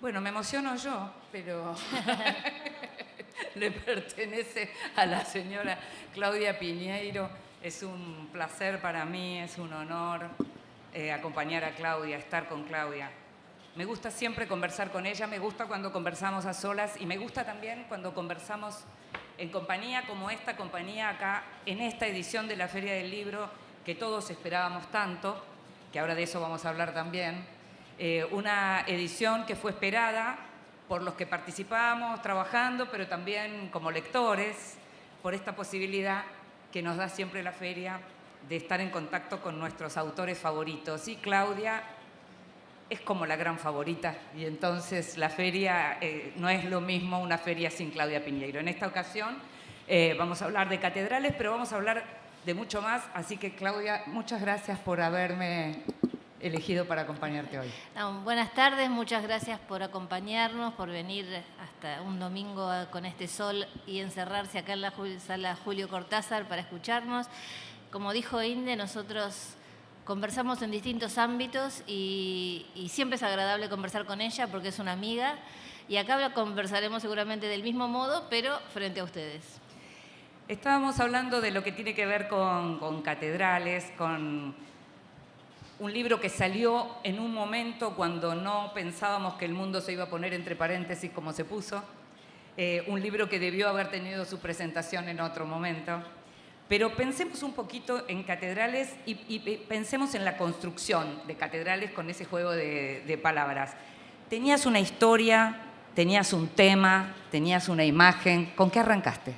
Bueno, me emociono yo, pero le pertenece a la señora Claudia Piñeiro. Es un placer para mí, es un honor acompañar a Claudia, estar con Claudia. Me gusta siempre conversar con ella, me gusta cuando conversamos a solas y me gusta también cuando conversamos en compañía como esta compañía acá, en esta edición de la Feria del Libro que todos esperábamos tanto, que ahora de eso vamos a hablar también. Una edición que fue esperada por los que participamos trabajando, pero también como lectores, por esta posibilidad que nos da siempre la feria de estar en contacto con nuestros autores favoritos. Y Claudia es como la gran favorita, y entonces la feria no es lo mismo una feria sin Claudia Piñeiro. En esta ocasión vamos a hablar de catedrales, pero vamos a hablar de mucho más, así que Claudia, muchas gracias por haberme elegido para acompañarte hoy. Buenas tardes, muchas gracias por acompañarnos, por venir hasta un domingo con este sol y encerrarse acá en la sala Julio Cortázar para escucharnos. Como dijo Inde, nosotros conversamos en distintos ámbitos y siempre es agradable conversar con ella porque es una amiga, y acá conversaremos seguramente del mismo modo, pero frente a ustedes. Estábamos hablando de lo que tiene que ver con catedrales, con un libro que salió en un momento cuando no pensábamos que el mundo se iba a poner entre paréntesis como se puso, un libro que debió haber tenido su presentación en otro momento. Pero pensemos un poquito en catedrales y pensemos en la construcción de catedrales con ese juego de palabras. Tenías una historia, tenías un tema, tenías una imagen. ¿Con qué arrancaste?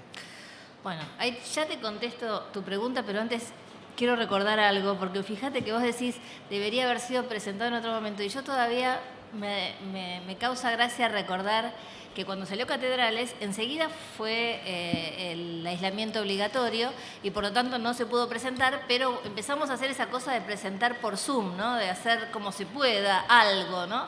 Bueno, ahí ya te contesto tu pregunta, pero antes quiero recordar algo, porque fíjate que vos decís, debería haber sido presentado en otro momento, y yo todavía me causa gracia recordar que cuando salió Catedrales, enseguida fue el aislamiento obligatorio y por lo tanto no se pudo presentar, pero empezamos a hacer esa cosa de presentar por Zoom, ¿no? De hacer como se pueda algo, ¿no?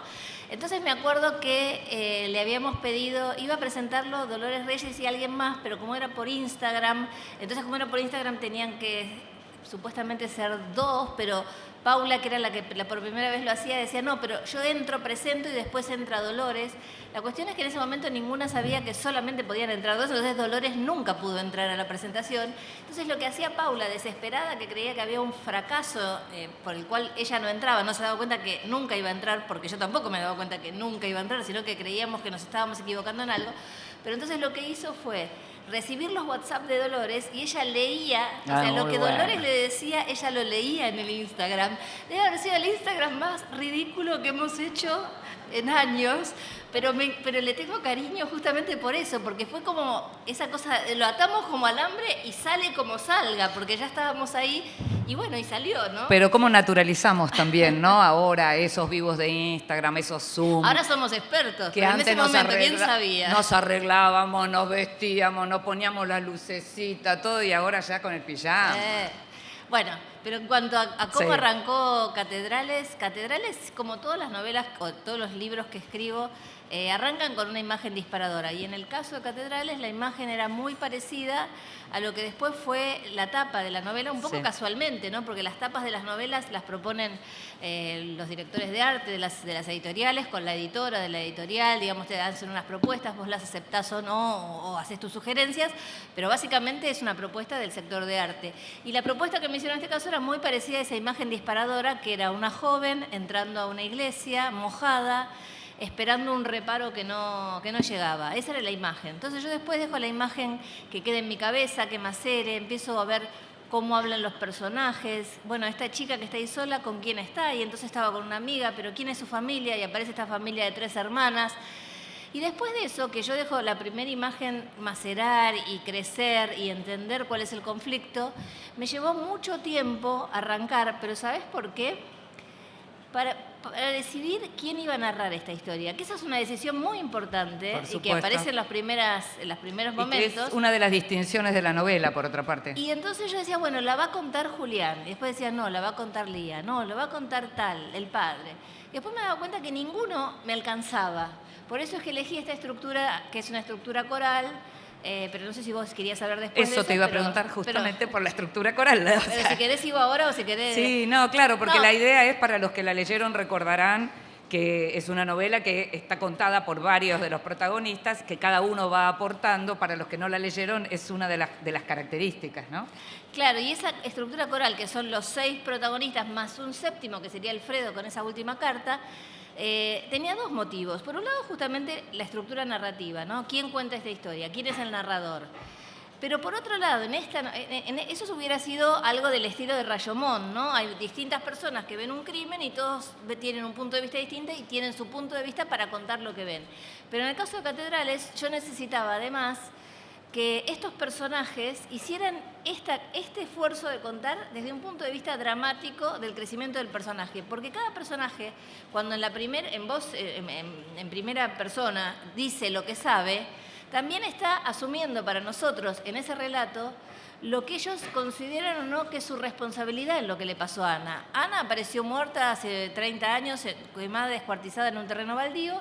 Entonces me acuerdo que le habíamos pedido, iba a presentarlo Dolores Reyes y alguien más, pero como era por Instagram, entonces como era por Instagram tenían que supuestamente ser dos, pero Paula, que era la que por primera vez lo hacía, decía, no, pero yo entro, presento y después entra Dolores. La cuestión es que en ese momento ninguna sabía que solamente podían entrar dos, entonces Dolores nunca pudo entrar a la presentación. Entonces lo que hacía Paula, desesperada, que creía que había un fracaso por el cual ella no entraba, no se daba cuenta que nunca iba a entrar, porque yo tampoco me daba cuenta que nunca iba a entrar, sino que creíamos que nos estábamos equivocando en algo. Pero entonces lo que hizo fue recibir los WhatsApp de Dolores y ella leía, o sea, lo que Dolores le decía, ella lo leía en el Instagram. Debe haber sido el Instagram más ridículo que hemos hecho en años, pero le tengo cariño justamente por eso, porque fue como esa cosa, lo atamos como alambre y sale como salga, porque ya estábamos ahí y bueno, y salió, ¿no? Pero cómo naturalizamos también, ¿no? Ahora esos vivos de Instagram, esos Zoom. Ahora somos expertos, que pero antes en ese momento, ¿quién sabía? Nos arreglábamos, nos vestíamos, nos poníamos la lucecita, todo, y ahora ya con el pijama. Bueno, pero en cuanto a cómo Sí. arrancó Catedrales, como todas las novelas o todos los libros que escribo, arrancan con una imagen disparadora. Y en el caso de Catedrales, la imagen era muy parecida a lo que después fue la tapa de la novela, un poco casualmente, ¿no? Porque las tapas de las novelas las proponen los directores de arte de las editoriales con la editora de la editorial, digamos, te hacen unas propuestas, vos las aceptás o no, o haces tus sugerencias, pero básicamente es una propuesta del sector de arte. Y la propuesta que me hicieron en este caso era muy parecida a esa imagen disparadora, que era una joven entrando a una iglesia, mojada, esperando un reparo que no llegaba. Esa era la imagen. Entonces yo después dejo la imagen que quede en mi cabeza, que macere, empiezo a ver cómo hablan los personajes. Bueno, esta chica que está ahí sola, ¿con quién está? Y entonces estaba con una amiga, pero ¿quién es su familia? Y aparece esta familia de 3 hermanas. Y después de eso, que yo dejo la primera imagen macerar y crecer y entender cuál es el conflicto, me llevó mucho tiempo arrancar, pero ¿sabes por qué? Para decidir quién iba a narrar esta historia, que esa es una decisión muy importante y que aparece en los primeros momentos. Que es una de las distinciones de la novela, por otra parte. Y entonces yo decía, bueno, la va a contar Julián. Y después decía, no, la va a contar Lía. No, la va a contar tal, el padre. Y después me daba cuenta que ninguno me alcanzaba. Por eso es que elegí esta estructura, que es una estructura coral, pero no sé si vos querías saber después de eso. Eso te iba a preguntar justamente por la estructura coral. Pero si querés sigo ahora o si querés... Sí, no, claro, porque la idea es, para los que la leyeron recordarán que es una novela que está contada por varios de los protagonistas, que cada uno va aportando. Para los que no la leyeron, es una de las características, ¿no? Claro, y esa estructura coral, que son los 6 protagonistas más un séptimo, que sería Alfredo con esa última carta, tenía 2 motivos. Por un lado, justamente la estructura narrativa, ¿no? ¿Quién cuenta esta historia? ¿Quién es el narrador? Pero por otro lado, eso hubiera sido algo del estilo de Rashomon, ¿no? Hay distintas personas que ven un crimen y todos tienen un punto de vista distinto y tienen su punto de vista para contar lo que ven. Pero en el caso de Catedrales, yo necesitaba además que estos personajes hicieran este esfuerzo de contar desde un punto de vista dramático del crecimiento del personaje. Porque cada personaje, cuando en primera persona dice lo que sabe, también está asumiendo para nosotros en ese relato lo que ellos consideran o no que es su responsabilidad en lo que le pasó a Ana. Ana apareció muerta hace 30 años, quemada, descuartizada en un terreno baldío,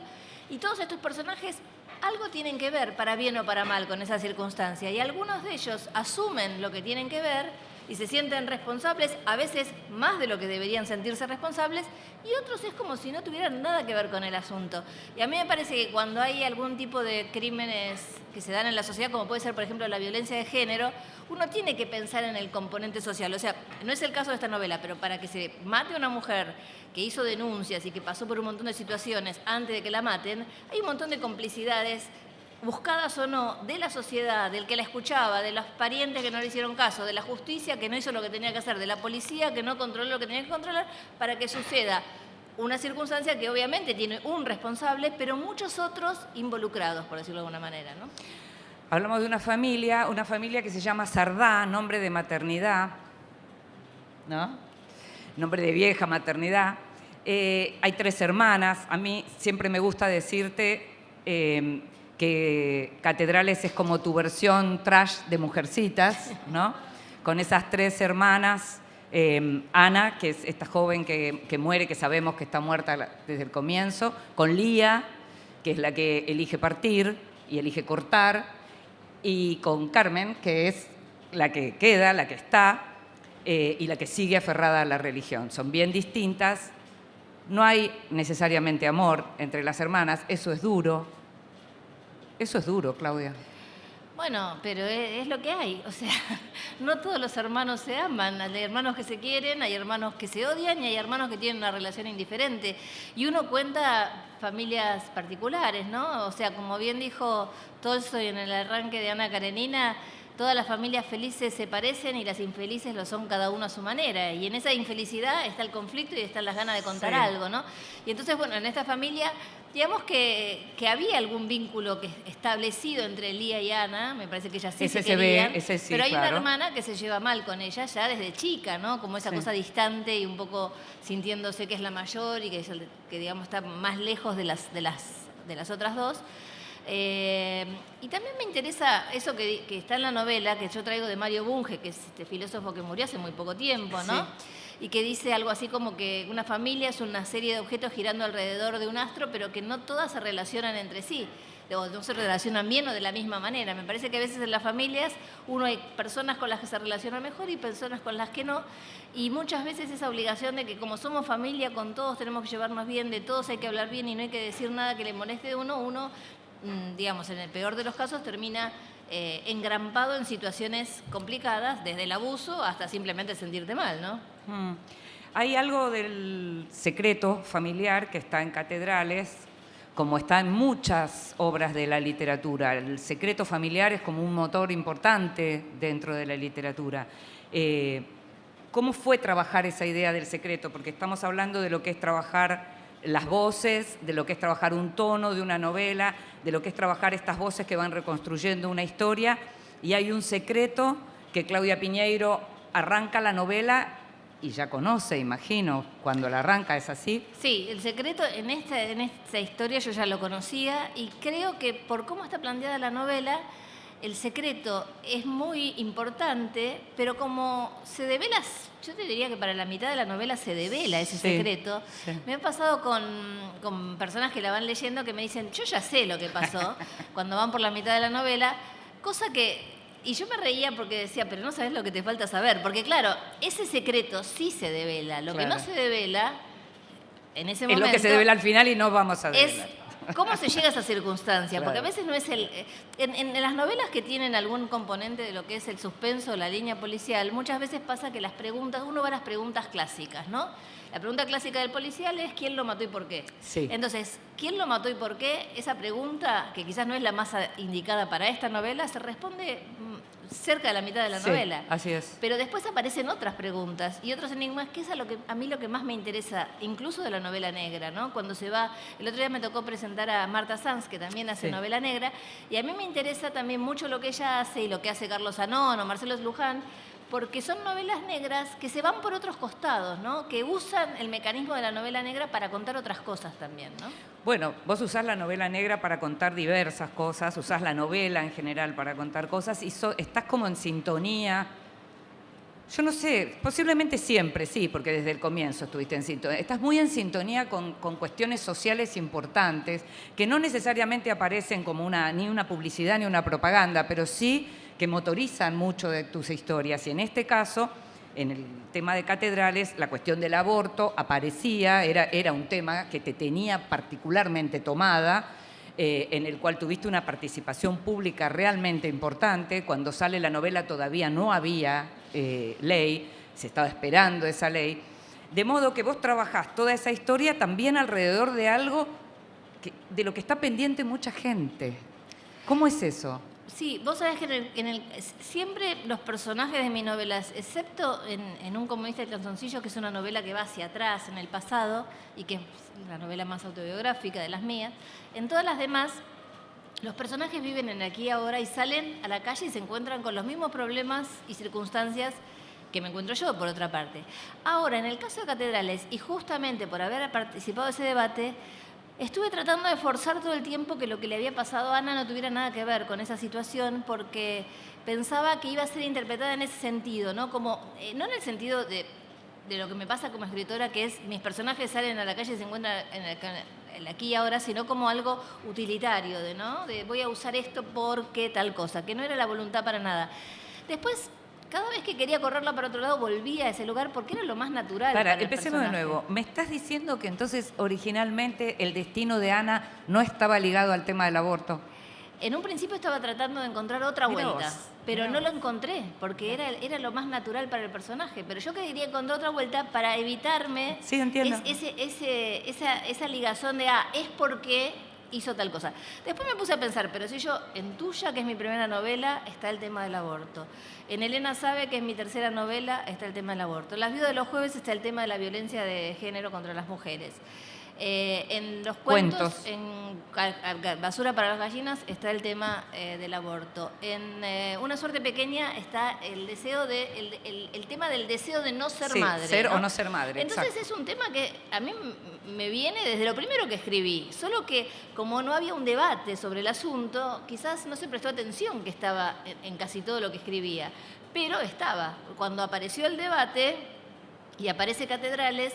y todos estos personajes algo tienen que ver, para bien o para mal, con esa circunstancia. Y algunos de ellos asumen lo que tienen que ver y se sienten responsables, a veces más de lo que deberían sentirse responsables, y otros es como si no tuvieran nada que ver con el asunto. Y a mí me parece que cuando hay algún tipo de crímenes que se dan en la sociedad, como puede ser, por ejemplo, la violencia de género, uno tiene que pensar en el componente social. O sea, no es el caso de esta novela, pero para que se mate a una mujer que hizo denuncias y que pasó por un montón de situaciones antes de que la maten, hay un montón de complicidades, buscadas o no, de la sociedad, del que la escuchaba, de los parientes que no le hicieron caso, de la justicia que no hizo lo que tenía que hacer, de la policía que no controló lo que tenía que controlar, para que suceda una circunstancia que obviamente tiene un responsable, pero muchos otros involucrados, por decirlo de alguna manera, ¿no? Hablamos de una familia que se llama Sardá, nombre de maternidad, ¿no? Nombre de vieja maternidad. Hay 3 hermanas. A mí siempre me gusta decirte que Catedrales es como tu versión trash de Mujercitas, ¿no? Con esas 3 hermanas, Ana, que es esta joven que muere, que sabemos que está muerta desde el comienzo, con Lía, que es la que elige partir y elige cortar, y con Carmen, que es la que queda, la que está, y la que sigue aferrada a la religión. Son bien distintas, no hay necesariamente amor entre las hermanas, eso es duro. Eso es duro, Claudia. Bueno, pero es lo que hay. O sea, no todos los hermanos se aman. Hay hermanos que se quieren, hay hermanos que se odian y hay hermanos que tienen una relación indiferente. Y uno cuenta familias particulares, ¿no? O sea, como bien dijo Tolstoy en el arranque de Ana Karenina, todas las familias felices se parecen y las infelices lo son cada uno a su manera. Y en esa infelicidad está el conflicto y están las ganas de contar algo, ¿no? Y entonces, bueno, en esta familia, digamos que había algún vínculo establecido entre Lía y Ana, me parece que ellas sí se querían, pero hay una hermana que se lleva mal con ella ya desde chica, ¿no? Como esa cosa distante y un poco sintiéndose que es la mayor y que digamos, está más lejos de las otras 2. Y también me interesa eso que está en la novela, que yo traigo de Mario Bunge, que es este filósofo que murió hace muy poco tiempo, ¿no? Sí. Y que dice algo así como que una familia es una serie de objetos girando alrededor de un astro, pero que no todas se relacionan entre sí, o no se relacionan bien o de la misma manera. Me parece que a veces en las familias hay personas con las que se relacionan mejor y personas con las que no, y muchas veces esa obligación de que como somos familia, con todos tenemos que llevarnos bien, de todos hay que hablar bien y no hay que decir nada que le moleste a uno, digamos, en el peor de los casos termina engrampado en situaciones complicadas, desde el abuso hasta simplemente sentirte mal, ¿no? Hay algo del secreto familiar que está en Catedrales, como está en muchas obras de la literatura. El secreto familiar es como un motor importante dentro de la literatura. ¿Cómo fue trabajar esa idea del secreto? Porque estamos hablando de lo que es trabajar las voces, de lo que es trabajar un tono de una novela, de lo que es trabajar estas voces que van reconstruyendo una historia, y hay un secreto que Claudia Piñeiro arranca la novela y ya conoce, imagino, cuando la arranca, ¿es así? Sí, el secreto en esta historia yo ya lo conocía y creo que por cómo está planteada la novela, el secreto es muy importante, pero como se devela, yo te diría que para la mitad de la novela se devela ese secreto. Sí. Me ha pasado con personas que la van leyendo que me dicen, yo ya sé lo que pasó, cuando van por la mitad de la novela, cosa que... Y yo me reía porque decía, pero no sabes lo que te falta saber, porque claro, ese secreto sí se devela, lo que no se devela en ese Es momento... lo que se devela al final y no vamos a es develar. cómo se llega a esa circunstancia, Claro. porque a veces no es el... En las novelas que tienen algún componente de lo que es el suspenso, la línea policial, muchas veces pasa que las preguntas, uno va a las preguntas clásicas, ¿no? La pregunta clásica del policial es ¿quién lo mató y por qué? Sí. Entonces, ¿quién lo mató y por qué? Esa pregunta, que quizás no es la más indicada para esta novela, se responde cerca de la mitad de la Sí, novela. así es. Pero después aparecen otras preguntas y otros enigmas, que es a mí lo que más me interesa, incluso de la novela negra, ¿no? Cuando se va, el otro día me tocó presentar a Marta Sanz, que también hace Sí. novela negra, y a mí me interesa también mucho lo que ella hace y lo que hace Carlos Anón o Marcelo Luján, porque son novelas negras que se van por otros costados, ¿no? Que usan el mecanismo de la novela negra para contar otras cosas también, ¿no? Bueno, vos usás la novela negra para contar diversas cosas, usás la novela en general para contar cosas y estás como en sintonía. Yo no sé, posiblemente siempre, sí, porque desde el comienzo estuviste en sintonía. Estás muy en sintonía con cuestiones sociales importantes que no necesariamente aparecen como ni una publicidad ni una propaganda, pero sí que motorizan mucho de tus historias. Y en este caso, en el tema de Catedrales, la cuestión del aborto aparecía, era un tema que te tenía particularmente tomada, en el cual tuviste una participación pública realmente importante. Cuando sale la novela todavía no había ley, se estaba esperando esa ley. De modo que vos trabajás toda esa historia también alrededor de algo de lo que está pendiente mucha gente. ¿Cómo es eso? Sí, vos sabés que siempre los personajes de mis novelas, excepto en Un comunista de calzoncillo, que es una novela que va hacia atrás, en el pasado, y que es la novela más autobiográfica de las mías, en todas las demás, los personajes viven en aquí y ahora y salen a la calle y se encuentran con los mismos problemas y circunstancias que me encuentro yo, por otra parte. Ahora, en el caso de Catedrales, y justamente por haber participado de ese debate, estuve tratando de forzar todo el tiempo que lo que le había pasado a Ana no tuviera nada que ver con esa situación, porque pensaba que iba a ser interpretada en ese sentido, ¿no? Como, no en el sentido de lo que me pasa como escritora, que es mis personajes salen a la calle y se encuentran en el aquí y ahora, sino como algo utilitario, ¿no? De voy a usar esto porque tal cosa, que no era la voluntad para nada. Después, cada vez que quería correrla para otro lado, volvía a ese lugar porque era lo más natural. Para el empecemos de nuevo. ¿Me estás diciendo que entonces originalmente el destino de Ana no estaba ligado al tema del aborto? En un principio estaba tratando de encontrar otra vuelta, pero no lo encontré, porque era lo más natural para el personaje. Pero yo quería encontrar otra vuelta para evitarme esa ligazón de, es porque hizo tal cosa. Después me puse a pensar, pero si yo, en Tuya, que es mi primera novela, está el tema del aborto. En Elena Sabe, que es mi tercera novela, está el tema del aborto. En Las viudas de los jueves está el tema de la violencia de género contra las mujeres. En los cuentos, en Basura para las gallinas, está el tema del aborto. En Una suerte pequeña está el deseo el tema del deseo de no ser madre. Ser ¿no? o no ser madre. Entonces exacto. Es un tema que a mí me viene desde lo primero que escribí, solo que como no había un debate sobre el asunto, quizás no se prestó atención que estaba en casi todo lo que escribía, pero estaba. Cuando apareció el debate y aparece Catedrales,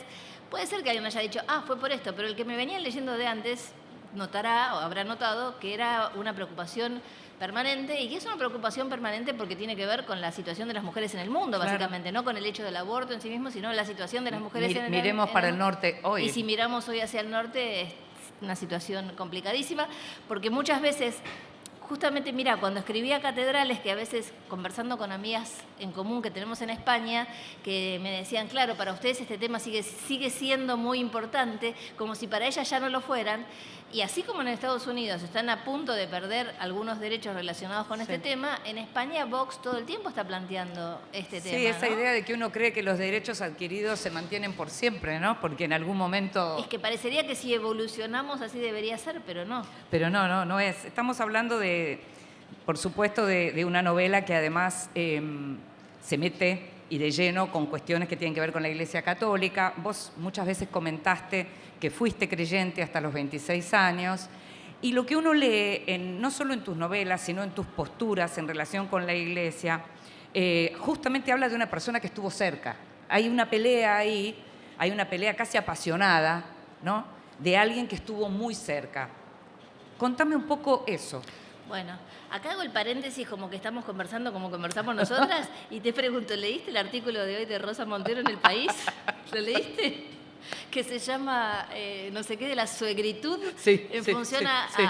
puede ser que alguien haya dicho, fue por esto, pero el que me venía leyendo de antes notará o habrá notado que era una preocupación permanente, y que es una preocupación permanente porque tiene que ver con la situación de las mujeres en el mundo, básicamente, no con el hecho del aborto en sí mismo, sino la situación de las mujeres en el mundo. Miremos para el norte hoy. Y si miramos hoy hacia el norte, es una situación complicadísima, porque muchas veces... Justamente, mira, cuando escribía Catedrales, que a veces conversando con amigas en común que tenemos en España, que me decían, claro, para ustedes este tema sigue siendo muy importante, como si para ellas ya no lo fueran. Y así como en Estados Unidos están a punto de perder algunos derechos relacionados con este tema, en España Vox todo el tiempo está planteando este tema. Sí, esa idea de que uno cree que los derechos adquiridos se mantienen por siempre, ¿no? Porque en algún momento... Es que parecería que si evolucionamos así debería ser, pero no. Pero no es. Estamos hablando por supuesto, de una novela que además se mete y de lleno con cuestiones que tienen que ver con la Iglesia Católica. Vos muchas veces comentaste que fuiste creyente hasta los 26 años, y lo que uno lee, no solo en tus novelas, sino en tus posturas en relación con la Iglesia, justamente habla de una persona que estuvo cerca. Hay una pelea ahí, hay una pelea casi apasionada, ¿no?, de alguien que estuvo muy cerca. Contame un poco eso. Bueno, acá hago el paréntesis como que estamos conversando como conversamos nosotras y te pregunto, ¿leíste el artículo de hoy de Rosa Montero en El País? ¿Lo leíste? que se llama no sé qué de la suegritud, Sí, en sí, función sí, a, sí.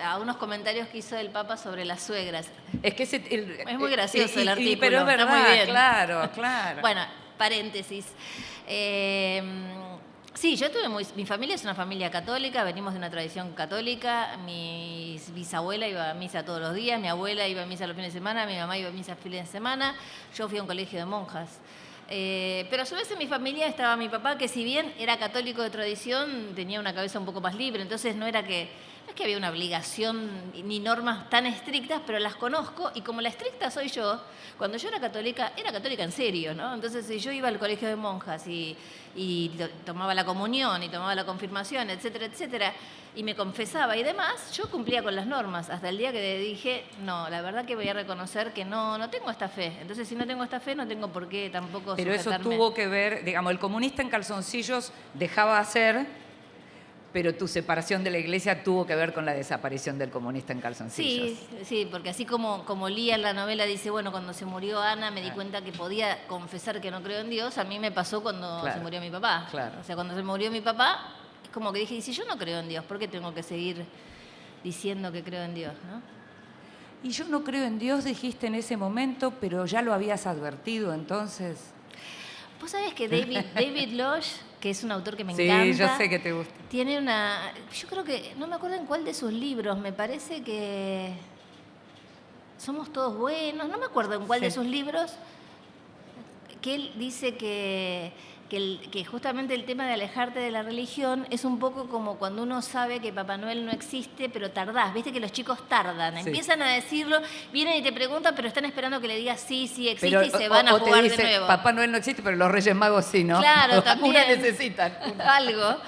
a unos comentarios que hizo el Papa sobre las suegras. Es que Es muy gracioso el artículo, pero es está verdad, muy bien. claro, claro. Bueno, paréntesis. Sí, mi familia es una familia católica, venimos de una tradición católica. Mi bisabuela iba a misa todos los días, mi abuela iba a misa los fines de semana, mi mamá iba a misa los fines de semana, yo fui a un colegio de monjas. Pero a su vez en mi familia estaba mi papá, que si bien era católico de tradición, tenía una cabeza un poco más libre, entonces no es que había una obligación ni normas tan estrictas, pero las conozco, y como la estricta soy yo, cuando yo era católica en serio, ¿no? Entonces si yo iba al colegio de monjas y tomaba la comunión y tomaba la confirmación, etcétera, etcétera, y me confesaba y demás, yo cumplía con las normas, hasta el día que dije, no, la verdad que voy a reconocer que no tengo esta fe. Entonces, si no tengo esta fe, no tengo por qué tampoco Pero eso sujetarme. tuvo que ver, digamos, el comunista en calzoncillos dejaba hacer, pero tu separación de la iglesia tuvo que ver con la desaparición del comunista en calzoncillos. Sí, porque así como Lía en la novela dice, bueno, cuando se murió Ana me di cuenta que podía confesar que no creo en Dios, a mí me pasó cuando se murió mi papá. Claro. O sea, cuando se murió mi papá, es como que dije, y si yo no creo en Dios, ¿por qué tengo que seguir diciendo que creo en Dios, no? Y yo no creo en Dios, dijiste en ese momento, pero ya lo habías advertido entonces. Vos sabés que David Lodge, que es un autor que me encanta. Sí, yo sé que te gusta. Tiene yo creo que, no me acuerdo en cuál de sus libros, me parece que Somos Todos Buenos, no me acuerdo en cuál de sus libros, que él dice que justamente el tema de alejarte de la religión es un poco como cuando uno sabe que Papá Noel no existe, pero tardás. Viste que los chicos tardan, empiezan a decirlo, vienen y te preguntan, pero están esperando que le digas sí existe, pero, y se van a jugar de nuevo. Papá Noel no existe, pero los Reyes Magos sí, ¿no? Claro, también. Una necesitan. Algo.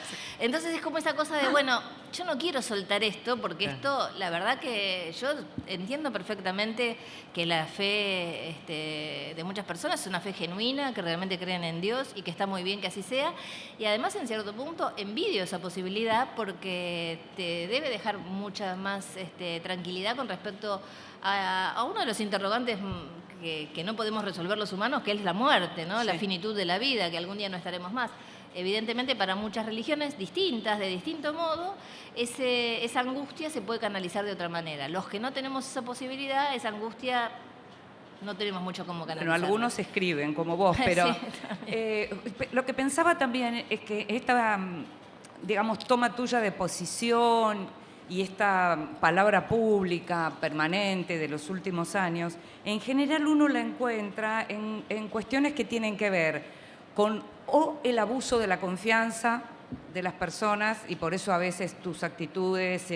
Entonces es como esa cosa de, bueno, yo no quiero soltar esto, porque esto, la verdad que yo entiendo perfectamente que la fe de muchas personas es una fe genuina, que realmente creen en Dios y que está muy bien que así sea. Y además, en cierto punto, envidio esa posibilidad porque te debe dejar mucha más tranquilidad con respecto a uno de los interrogantes que no podemos resolver los humanos, que es la muerte, ¿no? Sí. La finitud de la vida, que algún día no estaremos más. Evidentemente, para muchas religiones distintas, de distinto modo, esa angustia se puede canalizar de otra manera. Los que no tenemos esa posibilidad, esa angustia no tenemos mucho cómo canalizar. Bueno, algunos escriben como vos, pero sí, lo que pensaba también es que esta, digamos, toma tuya de posición y esta palabra pública permanente de los últimos años, en general uno la encuentra en cuestiones que tienen que ver con o el abuso de la confianza de las personas, y por eso a veces tus actitudes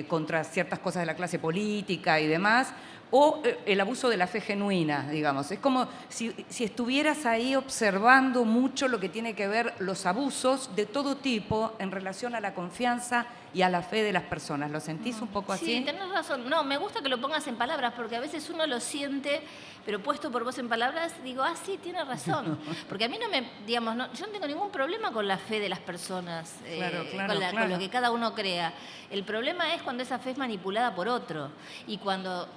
contra ciertas cosas de la clase política y demás, o el abuso de la fe genuina, digamos. Es como si estuvieras ahí observando mucho lo que tiene que ver los abusos de todo tipo en relación a la confianza y a la fe de las personas. ¿Lo sentís un poco así? Sí, tenés razón. No, me gusta que lo pongas en palabras, porque a veces uno lo siente, pero puesto por vos en palabras, digo, sí, tienes razón. Porque a mí yo no tengo ningún problema con la fe de las personas, con lo que cada uno crea. El problema es cuando esa fe es manipulada por otro, y cuando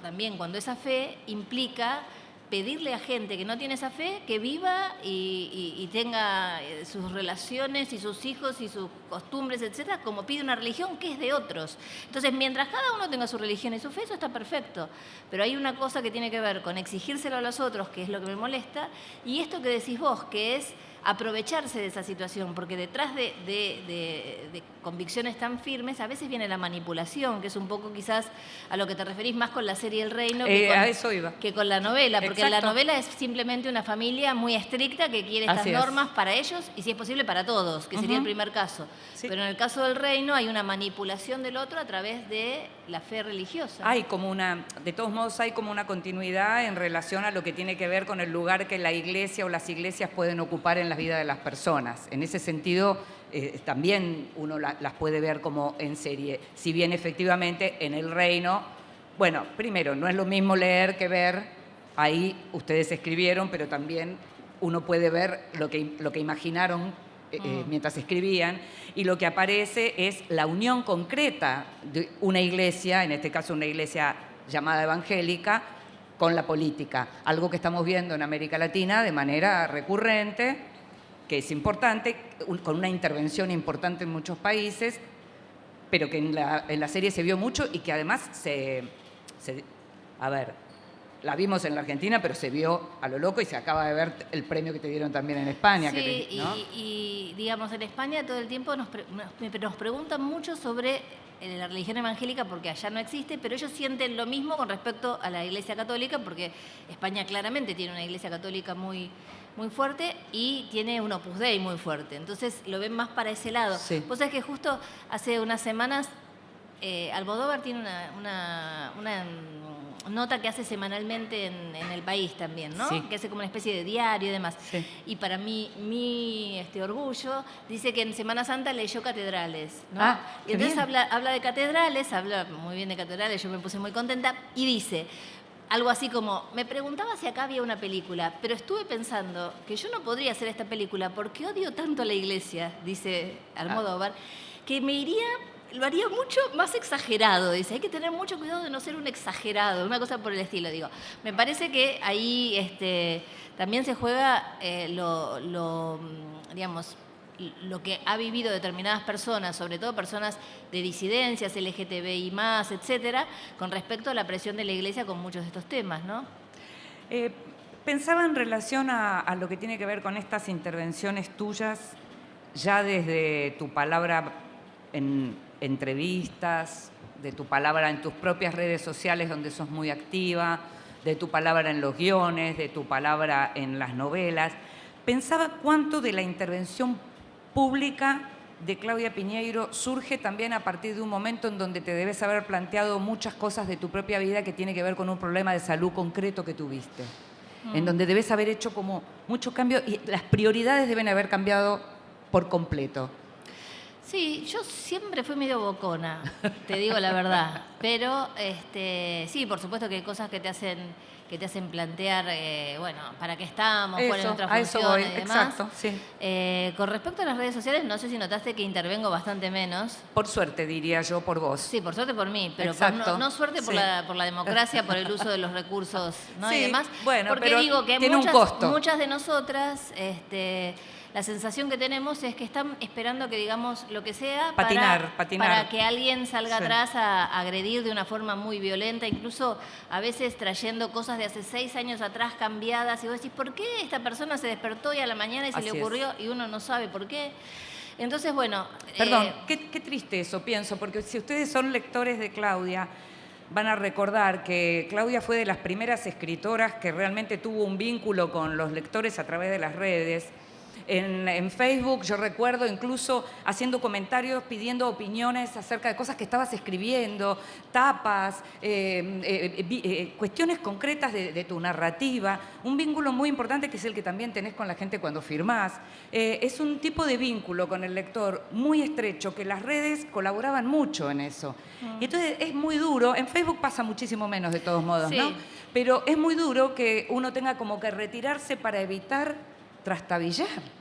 esa fe implica pedirle a gente que no tiene esa fe que viva y tenga sus relaciones y sus hijos y sus costumbres, etcétera, como pide una religión que es de otros. Entonces, mientras cada uno tenga su religión y su fe, eso está perfecto. Pero hay una cosa que tiene que ver con exigírselo a los otros, que es lo que me molesta, y esto que decís vos, que es aprovecharse de esa situación, porque detrás de convicciones tan firmes a veces viene la manipulación, que es un poco quizás a lo que te referís más con la serie El Reino que con la novela, porque en la novela es simplemente una familia muy estricta que quiere estas normas para ellos y si es posible para todos, que sería el primer caso. Sí. Pero en el caso del Reino hay una manipulación del otro a través de la fe religiosa. De todos modos hay como una continuidad en relación a lo que tiene que ver con el lugar que la iglesia o las iglesias pueden ocupar en la vida de las personas. En ese sentido, también uno las puede ver como en serie. Si bien efectivamente en El Reino, bueno, primero, no es lo mismo leer que ver. Ahí ustedes escribieron, pero también uno puede ver lo que imaginaron mientras escribían, y lo que aparece es la unión concreta de una iglesia, en este caso una iglesia llamada evangélica, con la política, algo que estamos viendo en América Latina de manera recurrente, que es importante, con una intervención importante en muchos países, pero que en la serie se vio mucho y que además a ver, la vimos en la Argentina, pero se vio a lo loco y se acaba de ver el premio que te dieron también en España. Sí, ¿no? y digamos, en España todo el tiempo nos preguntan mucho sobre la religión evangélica porque allá no existe, pero ellos sienten lo mismo con respecto a la Iglesia Católica porque España claramente tiene una Iglesia Católica muy fuerte y tiene un Opus Dei muy fuerte. Entonces lo ven más para ese lado. Sí. Vos sabés que justo hace unas semanas Almodóvar tiene una nota que hace semanalmente en El País también, ¿no? Sí. Que hace como una especie de diario y demás. Sí. Y para mí, mi orgullo, dice que en Semana Santa leyó Catedrales, ¿no? Ah, y entonces bien. habla de catedrales, habla muy bien de catedrales, yo me puse muy contenta, y dice algo así como, me preguntaba si acá había una película, pero estuve pensando que yo no podría hacer esta película porque odio tanto a la iglesia, dice Almodóvar, que lo haría mucho más exagerado. Dice, hay que tener mucho cuidado de no ser un exagerado, una cosa por el estilo. Digo, me parece que ahí también se juega digamos, lo que ha vivido determinadas personas, sobre todo personas de disidencias, LGTBI+, etcétera, con respecto a la presión de la Iglesia con muchos de estos temas, ¿no? Pensaba en relación a lo que tiene que ver con estas intervenciones tuyas, ya desde tu palabra en entrevistas, de tu palabra en tus propias redes sociales donde sos muy activa, de tu palabra en los guiones, de tu palabra en las novelas. Pensaba cuánto de la intervención pública de Claudia Piñeiro surge también a partir de un momento en donde te debes haber planteado muchas cosas de tu propia vida que tiene que ver con un problema de salud concreto que tuviste, en donde debes haber hecho como mucho cambio y las prioridades deben haber cambiado por completo. Sí, yo siempre fui medio bocona, te digo la verdad. Pero sí, por supuesto que hay cosas que te hacen plantear, bueno, ¿para qué estamos? ¿Cuál es nuestra función? Y demás. Exacto, sí. Con respecto a las redes sociales, no sé si notaste que intervengo bastante menos. Por suerte, diría yo, por vos. Sí, por suerte por mí, pero no suerte por, sí. por la democracia, por el uso de los recursos, ¿no? Sí, y demás. bueno, porque pero digo que tiene un costo. muchas de nosotras, la sensación que tenemos es que están esperando que digamos lo que sea patinar. para que alguien salga Sí. atrás a agredir de una forma muy violenta, incluso a veces trayendo cosas de hace 6 años atrás cambiadas, y vos decís, ¿por qué esta persona se despertó y a la mañana y se Así le ocurrió y uno no sabe por qué? Entonces, bueno... Perdón, qué triste eso, pienso, porque si ustedes son lectores de Claudia, van a recordar que Claudia fue de las primeras escritoras que realmente tuvo un vínculo con los lectores a través de las redes. En Facebook yo recuerdo incluso haciendo comentarios, pidiendo opiniones acerca de cosas que estabas escribiendo, tapas, cuestiones concretas de tu narrativa, un vínculo muy importante que es el que también tenés con la gente cuando firmás. Es un tipo de vínculo con el lector muy estrecho, que las redes colaboraban mucho en eso. Y entonces es muy duro, en Facebook pasa muchísimo menos de todos modos, Sí. ¿no? Pero es muy duro que uno tenga como que retirarse para evitar trastabillar.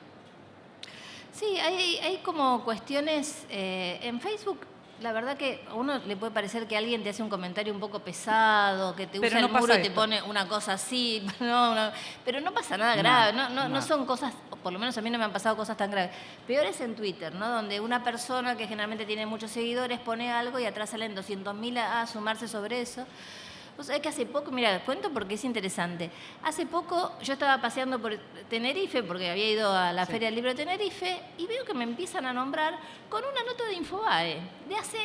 Sí, hay como cuestiones en Facebook. La verdad que a uno le puede parecer que alguien te hace un comentario un poco pesado, que te Pero usa no el muro pasa y te esto. pone una cosa así. Pero no pasa nada grave. No son cosas, o por lo menos a mí no me han pasado cosas tan graves. Peor es en Twitter, ¿no? Donde una persona que generalmente tiene muchos seguidores pone algo y atrás salen 200.000 a sumarse sobre eso. Vos sabés que hace poco, mira, cuento porque es interesante. Hace poco yo estaba paseando por Tenerife, porque había ido a la Feria del Libro de Tenerife, y veo que me empiezan a nombrar con una nota de Infobae, de hace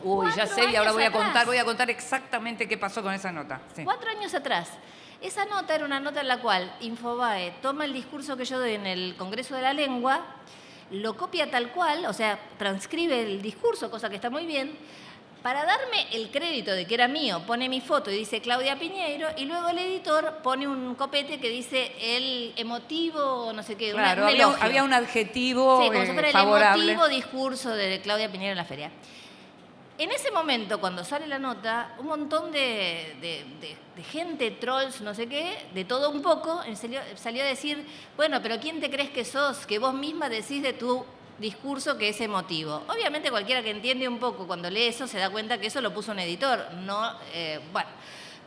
Uy, ya 4 sé, y ahora años atrás. voy a contar exactamente qué pasó con esa nota. Sí. 4 años atrás. Esa nota era una nota en la cual Infobae toma el discurso que yo doy en el Congreso de la Lengua, lo copia tal cual, o sea, transcribe el discurso, cosa que está muy bien, para darme el crédito de que era mío, pone mi foto y dice Claudia Piñeiro, y luego el editor pone un copete que dice el emotivo, no sé qué, Claro, un elogio. había un adjetivo Sí, como si fuera el favorable. emotivo discurso de Claudia Piñeiro en la feria. En ese momento, cuando sale la nota, un montón de gente, trolls, no sé qué, de todo un poco, salió a decir, bueno, pero ¿quién te crees que sos? Que vos misma decís de tu discurso que es emotivo. Obviamente cualquiera que entiende un poco cuando lee eso se da cuenta que eso lo puso un editor, no, bueno,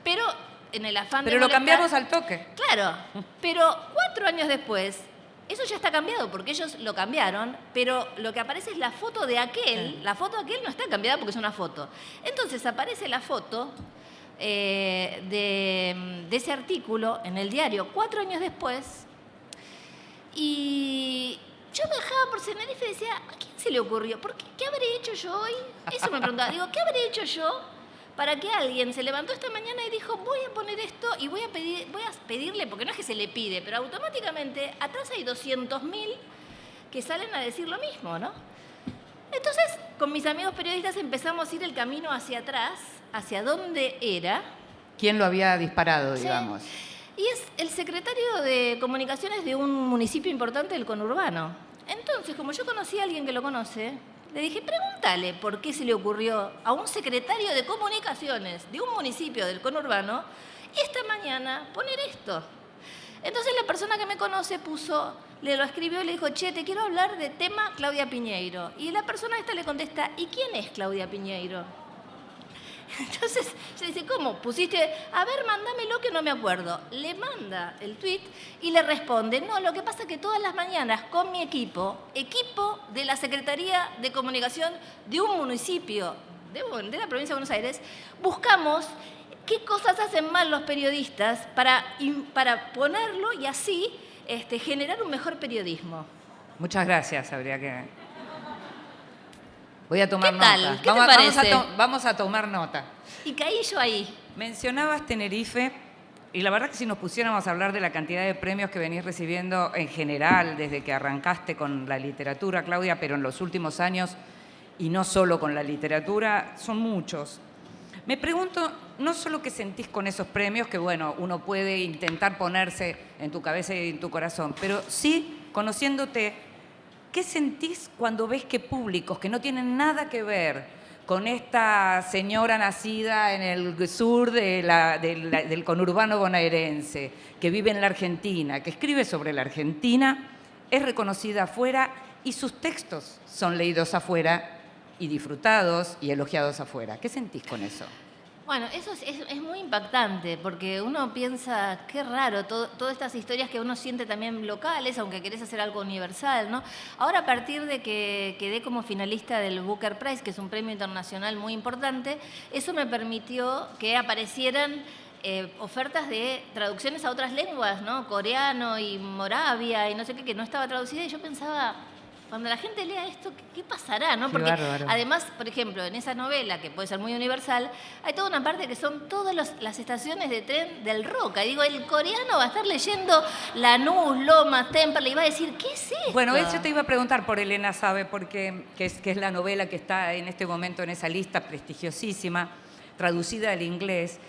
pero en el afán de Pero lo molestar- cambiamos al toque. Claro, pero 4 años después Eso ya está cambiado porque ellos lo cambiaron, pero lo que aparece es la foto de aquel. Sí. La foto de aquel no está cambiada porque es una foto. Entonces aparece la foto de ese artículo en el diario 4 años después y yo bajaba por Tenerife y decía, ¿a quién se le ocurrió? ¿Qué habré hecho yo hoy? Eso me preguntaba. Digo, ¿qué habré hecho yo para que alguien se levantó esta mañana y dijo, voy a poner esto y voy a pedirle, porque no es que se le pide, pero automáticamente atrás hay 200.000 que salen a decir lo mismo, ¿no? Entonces, con mis amigos periodistas empezamos a ir el camino hacia atrás, hacia dónde era. ¿Quién lo había disparado, digamos? Y es el secretario de Comunicaciones de un municipio importante del conurbano. Entonces, como yo conocí a alguien que lo conoce, le dije, pregúntale por qué se le ocurrió a un secretario de Comunicaciones de un municipio del conurbano esta mañana poner esto. Entonces la persona que me conoce le lo escribió y le dijo, che, te quiero hablar de tema Claudia Piñeiro. Y la persona esta le contesta, ¿y quién es Claudia Piñeiro? Entonces se dice, ¿cómo? Pusiste, a ver, mándamelo que no me acuerdo. Le manda el tuit y le responde, no, lo que pasa es que todas las mañanas con mi equipo de la Secretaría de Comunicación de un municipio de la provincia de Buenos Aires, buscamos qué cosas hacen mal los periodistas para ponerlo y así generar un mejor periodismo. Muchas gracias, habría que... Voy a tomar ¿Qué tal? nota. ¿Qué te parece? Vamos a tomar nota. Y caí yo ahí. Mencionabas Tenerife y la verdad que si nos pusiéramos a hablar de la cantidad de premios que venís recibiendo en general desde que arrancaste con la literatura, Claudia, pero en los últimos años y no solo con la literatura, son muchos. Me pregunto, no solo qué sentís con esos premios, que bueno, uno puede intentar ponerse en tu cabeza y en tu corazón, pero sí, conociéndote, ¿qué sentís cuando ves que públicos que no tienen nada que ver con esta señora nacida en el sur del conurbano bonaerense, que vive en la Argentina, que escribe sobre la Argentina, es reconocida afuera y sus textos son leídos afuera y disfrutados y elogiados afuera? ¿Qué sentís con eso? Bueno, eso es muy impactante, porque uno piensa, qué raro, todas estas historias que uno siente también locales, aunque querés hacer algo universal, ¿no? Ahora, a partir de que quedé como finalista del Booker Prize, que es un premio internacional muy importante, eso me permitió que aparecieran ofertas de traducciones a otras lenguas, ¿no? Coreano y Moravia y no sé qué, que no estaba traducida, y yo pensaba... Cuando la gente lea esto, ¿qué pasará? ¿No? Porque además, por ejemplo, en esa novela, que puede ser muy universal, hay toda una parte que son todas las estaciones de tren del Roca. Y digo, el coreano va a estar leyendo Lanús, Lomas, Temperley, y va a decir, ¿qué es esto? Bueno, eso te iba a preguntar por Elena Sabe, porque que es la novela que está en este momento en esa lista prestigiosísima, traducida al inglés.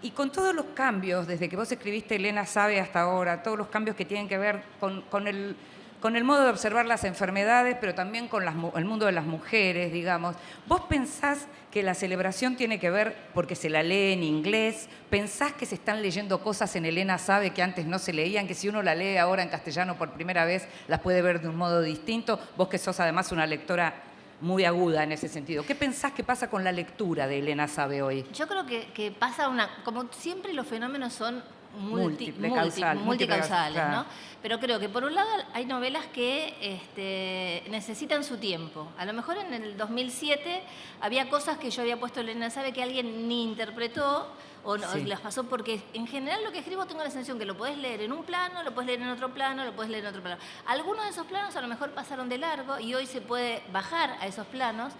Y con todos los cambios, desde que vos escribiste Elena Sabe hasta ahora, todos los cambios que tienen que ver con el modo de observar las enfermedades, pero también con el mundo de las mujeres, digamos. ¿Vos pensás que la celebración tiene que ver porque se la lee en inglés? ¿Pensás que se están leyendo cosas en Elena Sabe que antes no se leían, que si uno la lee ahora en castellano por primera vez las puede ver de un modo distinto? Vos que sos además una lectora muy aguda en ese sentido. ¿Qué pensás que pasa con la lectura de Elena Sabe hoy? Yo creo que pasa como siempre los fenómenos son multicausales, ¿no? claro. Pero creo que por un lado hay novelas que necesitan su tiempo. A lo mejor en el 2007 había cosas que yo había puesto en Elena Sabe que alguien ni interpretó o no, las pasó, porque en general lo que escribo tengo la sensación que lo podés leer en un plano, lo podés leer en otro plano, lo podés leer en otro plano. Algunos de esos planos a lo mejor pasaron de largo y hoy se puede bajar a esos planos.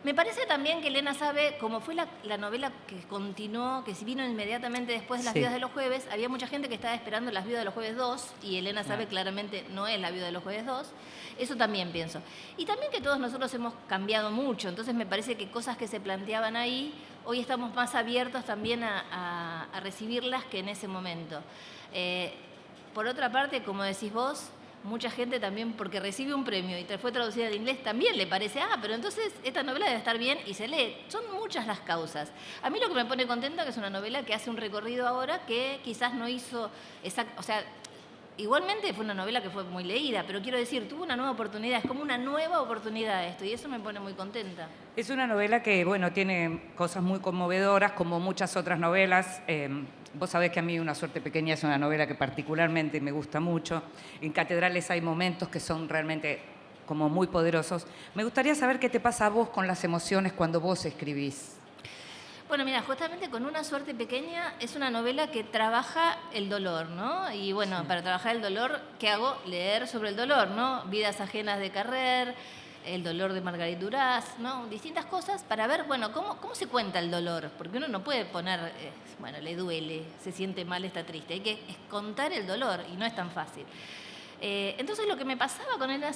Me parece también que Elena Sabe, como fue la novela que continuó, que si vino inmediatamente después de Las Viudas de los Jueves, había mucha gente que estaba esperando Las Viudas de los Jueves 2 y Elena Sabe claramente no es La Viuda de los Jueves 2. Eso también pienso. Y también que todos nosotros hemos cambiado mucho, entonces me parece que cosas que se planteaban ahí, hoy estamos más abiertos también a recibirlas que en ese momento. Por otra parte, como decís vos, mucha gente también, porque recibe un premio y fue traducida al inglés, también le parece, pero entonces esta novela debe estar bien y se lee. Son muchas las causas. A mí lo que me pone contenta es que es una novela que hace un recorrido ahora que quizás no hizo o sea, igualmente fue una novela que fue muy leída, pero quiero decir, tuvo una nueva oportunidad, es como una nueva oportunidad esto, y eso me pone muy contenta. Es una novela que, bueno, tiene cosas muy conmovedoras, como muchas otras novelas. Vos sabés que a mí Una suerte pequeña es una novela que particularmente me gusta mucho. En Catedrales hay momentos que son realmente como muy poderosos. Me gustaría saber qué te pasa a vos con las emociones cuando vos escribís. Bueno, mira, justamente con Una suerte pequeña es una novela que trabaja el dolor, ¿no? Y bueno, para trabajar el dolor, ¿qué hago? Leer sobre el dolor, ¿no? Vidas ajenas de Carrer, El dolor de Marguerite Duras, ¿no? Distintas cosas para ver, bueno, cómo se cuenta el dolor. Porque uno no puede poner, bueno, le duele, se siente mal, está triste. Hay que contar el dolor y no es tan fácil. Entonces lo que me pasaba con Una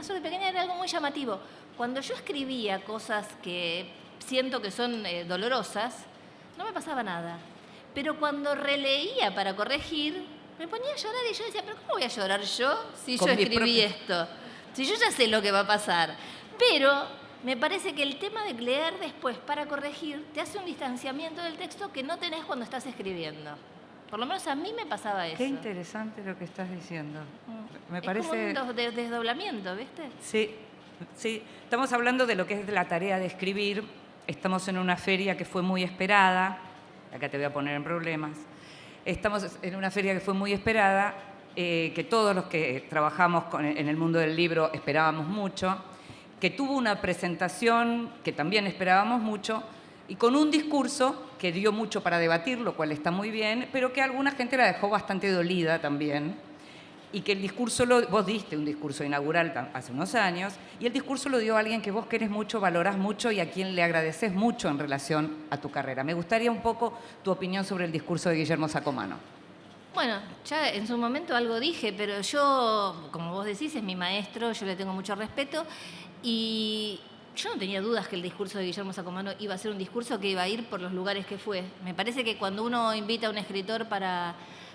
suerte pequeña era algo muy llamativo. Cuando yo escribía cosas que siento que son dolorosas, no me pasaba nada. Pero cuando releía para corregir, me ponía a llorar y yo decía, ¿pero cómo voy a llorar yo si yo escribí esto? Si yo ya sé lo que va a pasar. Pero me parece que el tema de leer después para corregir te hace un distanciamiento del texto que no tenés cuando estás escribiendo. Por lo menos a mí me pasaba eso. Qué interesante lo que estás diciendo. Me parece... Es como un desdoblamiento, ¿viste? Sí, sí. Estamos hablando de lo que es la tarea de escribir. Estamos en una feria que fue muy esperada. Acá te voy a poner en problemas. Estamos en una feria que fue muy esperada, que todos los que trabajamos en el mundo del libro esperábamos mucho, que tuvo una presentación que también esperábamos mucho y con un discurso que dio mucho para debatir, lo cual está muy bien, pero que a alguna gente la dejó bastante dolida también. Y que el discurso, vos diste un discurso inaugural hace unos años, y el discurso lo dio alguien que vos querés mucho, valorás mucho y a quien le agradeces mucho en relación a tu carrera. Me gustaría un poco tu opinión sobre el discurso de Guillermo Sacomano. Bueno, ya en su momento algo dije, pero yo, como vos decís, es mi maestro, yo le tengo mucho respeto, y yo no tenía dudas que el discurso de Guillermo Sacomano iba a ser un discurso que iba a ir por los lugares que fue. Me parece que cuando uno invita a un escritor para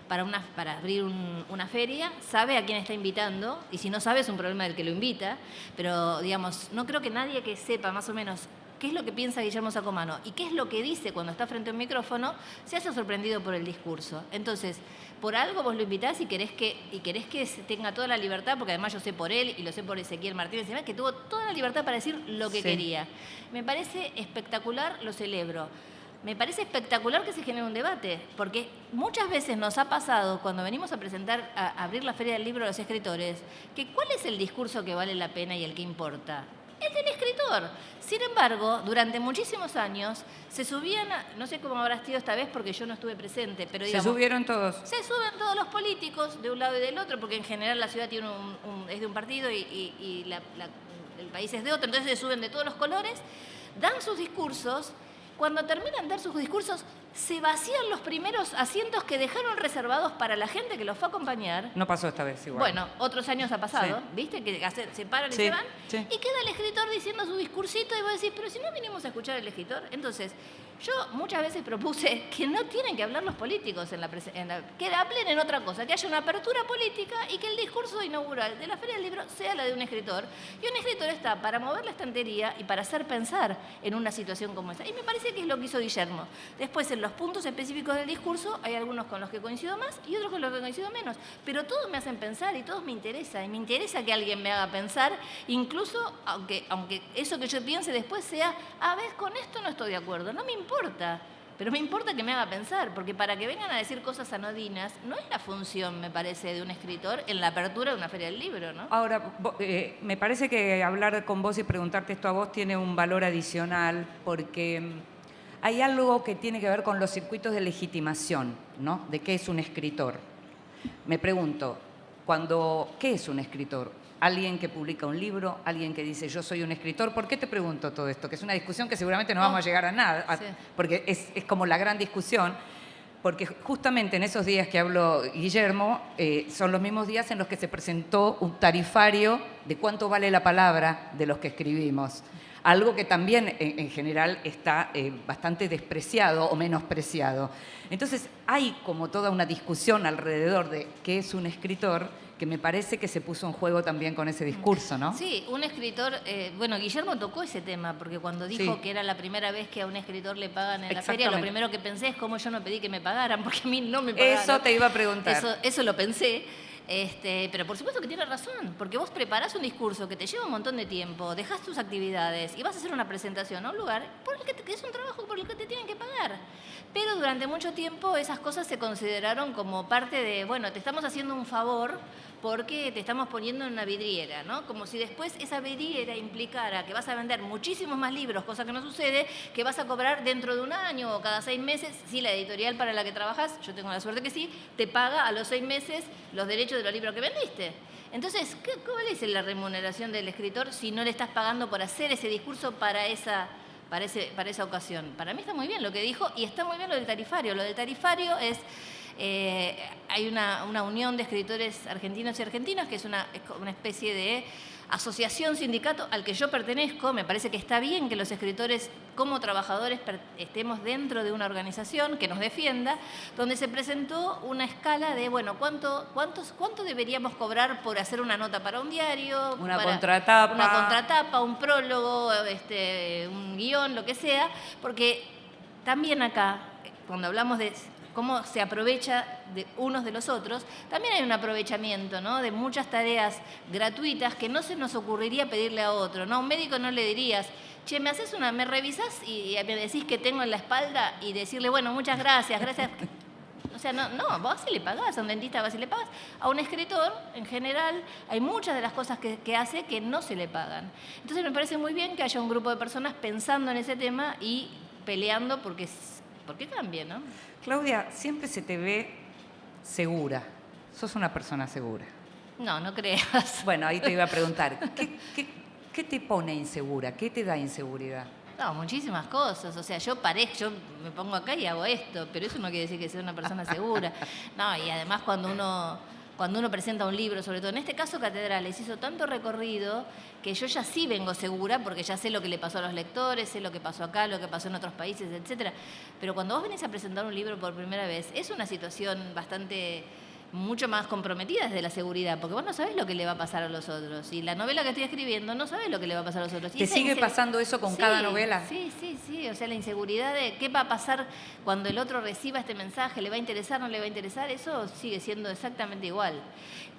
abrir una feria, sabe a quién está invitando, y si no sabe es un problema del que lo invita, pero digamos, no creo que nadie que sepa más o menos qué es lo que piensa Guillermo Sacomano y qué es lo que dice cuando está frente a un micrófono, se haya sorprendido por el discurso. Entonces, por algo vos lo invitás y querés que tenga toda la libertad, porque además yo sé por él y lo sé por Ezequiel Martínez, que tuvo toda la libertad para decir lo que quería. Me parece espectacular, lo celebro. Me parece espectacular que se genere un debate, porque muchas veces nos ha pasado cuando venimos a abrir la Feria del Libro a los escritores, que ¿cuál es el discurso que vale la pena y el que importa? El del escritor. Sin embargo, durante muchísimos años se subían, no sé cómo habrá sido esta vez porque yo no estuve presente, pero digamos... Se subieron todos. Se suben todos los políticos de un lado y del otro, porque en general la ciudad tiene es de un partido y el país es de otro, entonces se suben de todos los colores, dan sus discursos. Cuando terminan de dar sus discursos, se vacían los primeros asientos que dejaron reservados para la gente que los fue a acompañar. No pasó esta vez igual. Bueno, otros años ha pasado, ¿viste? Que se paran y se van. Sí. Y queda el escritor diciendo su discursito y vos decís, pero si no vinimos a escuchar al escritor. Entonces, yo muchas veces propuse que no tienen que hablar los políticos que hablen en otra cosa, que haya una apertura política y que el discurso inaugural de la Feria del Libro sea la de un escritor. Y un escritor está para mover la estantería y para hacer pensar en una situación como esa. Y me parece que es lo que hizo Guillermo. Después, en los puntos específicos del discurso, hay algunos con los que coincido más y otros con los que coincido menos. Pero todos me hacen pensar y todos me interesa. Y me interesa que alguien me haga pensar, incluso aunque eso que yo piense después sea, ver, con esto no estoy de acuerdo. No me importa. Pero me importa que me haga pensar, porque para que vengan a decir cosas anodinas, no es la función, me parece, de un escritor en la apertura de una feria del libro, ¿no? Ahora, me parece que hablar con vos y preguntarte esto a vos tiene un valor adicional, porque hay algo que tiene que ver con los circuitos de legitimación, ¿no? De qué es un escritor. Me pregunto, ¿qué es un escritor? Alguien que publica un libro, alguien que dice yo soy un escritor. ¿Por qué te pregunto todo esto? Que es una discusión que seguramente no vamos a llegar a nada, porque es como la gran discusión, porque justamente en esos días que habló Guillermo, son los mismos días en los que se presentó un tarifario de cuánto vale la palabra de los que escribimos. Algo que también en general está bastante despreciado o menospreciado. Entonces hay como toda una discusión alrededor de qué es un escritor, que me parece que se puso en juego también con ese discurso, ¿no? Sí, un escritor, bueno, Guillermo tocó ese tema, porque cuando dijo que era la primera vez que a un escritor le pagan en la feria, lo primero que pensé es cómo yo no pedí que me pagaran, porque a mí no me pagaron. Eso te iba a preguntar. Eso lo pensé. Pero por supuesto que tiene razón, porque vos preparás un discurso que te lleva un montón de tiempo, dejás tus actividades y vas a hacer una presentación a un lugar por el que es un trabajo por el que te tienen que pagar. Pero durante mucho tiempo esas cosas se consideraron como parte de, bueno, te estamos haciendo un favor porque te estamos poniendo en una vidriera, ¿no? Como si después esa vidriera implicara que vas a vender muchísimos más libros, cosa que no sucede, que vas a cobrar dentro de un año o cada 6 meses, si la editorial para la que trabajas, yo tengo la suerte que sí, te paga a los 6 meses los derechos de los libros que vendiste. Entonces, ¿cuál es la remuneración del escritor si no le estás pagando por hacer ese discurso para esa ocasión? Para mí está muy bien lo que dijo y está muy bien lo del tarifario. Lo del tarifario es... hay una unión de escritores argentinos y argentinas que es una especie de asociación, sindicato al que yo pertenezco. Me parece que está bien que los escritores como trabajadores estemos dentro de una organización que nos defienda, donde se presentó una escala de, bueno, ¿cuánto deberíamos cobrar por hacer una nota para un diario? Una para contratapa. Una contratapa, un prólogo, un guión, lo que sea, porque también acá, cuando hablamos de cómo se aprovecha de unos de los otros, también hay un aprovechamiento, ¿no?, de muchas tareas gratuitas que no se nos ocurriría pedirle a otro, ¿no? A un médico no le dirías, che, me revisás y me decís que tengo en la espalda y decirle, bueno, muchas gracias. O sea, no, vos sí le pagás, a un dentista vas y le pagás. A un escritor, en general, hay muchas de las cosas que hace que no se le pagan. Entonces me parece muy bien que haya un grupo de personas pensando en ese tema y peleando porque cambie, ¿no? Claudia, siempre se te ve segura. Sos una persona segura. No creas. Bueno, ahí te iba a preguntar, ¿qué te pone insegura? ¿Qué te da inseguridad? No, muchísimas cosas. O sea, yo me pongo acá y hago esto, pero eso no quiere decir que sea una persona segura. No, y además cuando uno presenta un libro, sobre todo en este caso Catedrales, hizo tanto recorrido que yo ya sí vengo segura porque ya sé lo que le pasó a los lectores, sé lo que pasó acá, lo que pasó en otros países, etcétera. Pero cuando vos venís a presentar un libro por primera vez, es una situación mucho más comprometida desde la seguridad, porque vos no sabés lo que le va a pasar a los otros. Y la novela que estoy escribiendo no sabés lo que le va a pasar a los otros. ¿Te sigue pasando eso con cada novela? Sí. O sea, la inseguridad de qué va a pasar cuando el otro reciba este mensaje, ¿le va a interesar, no le va a interesar? Eso sigue siendo exactamente igual.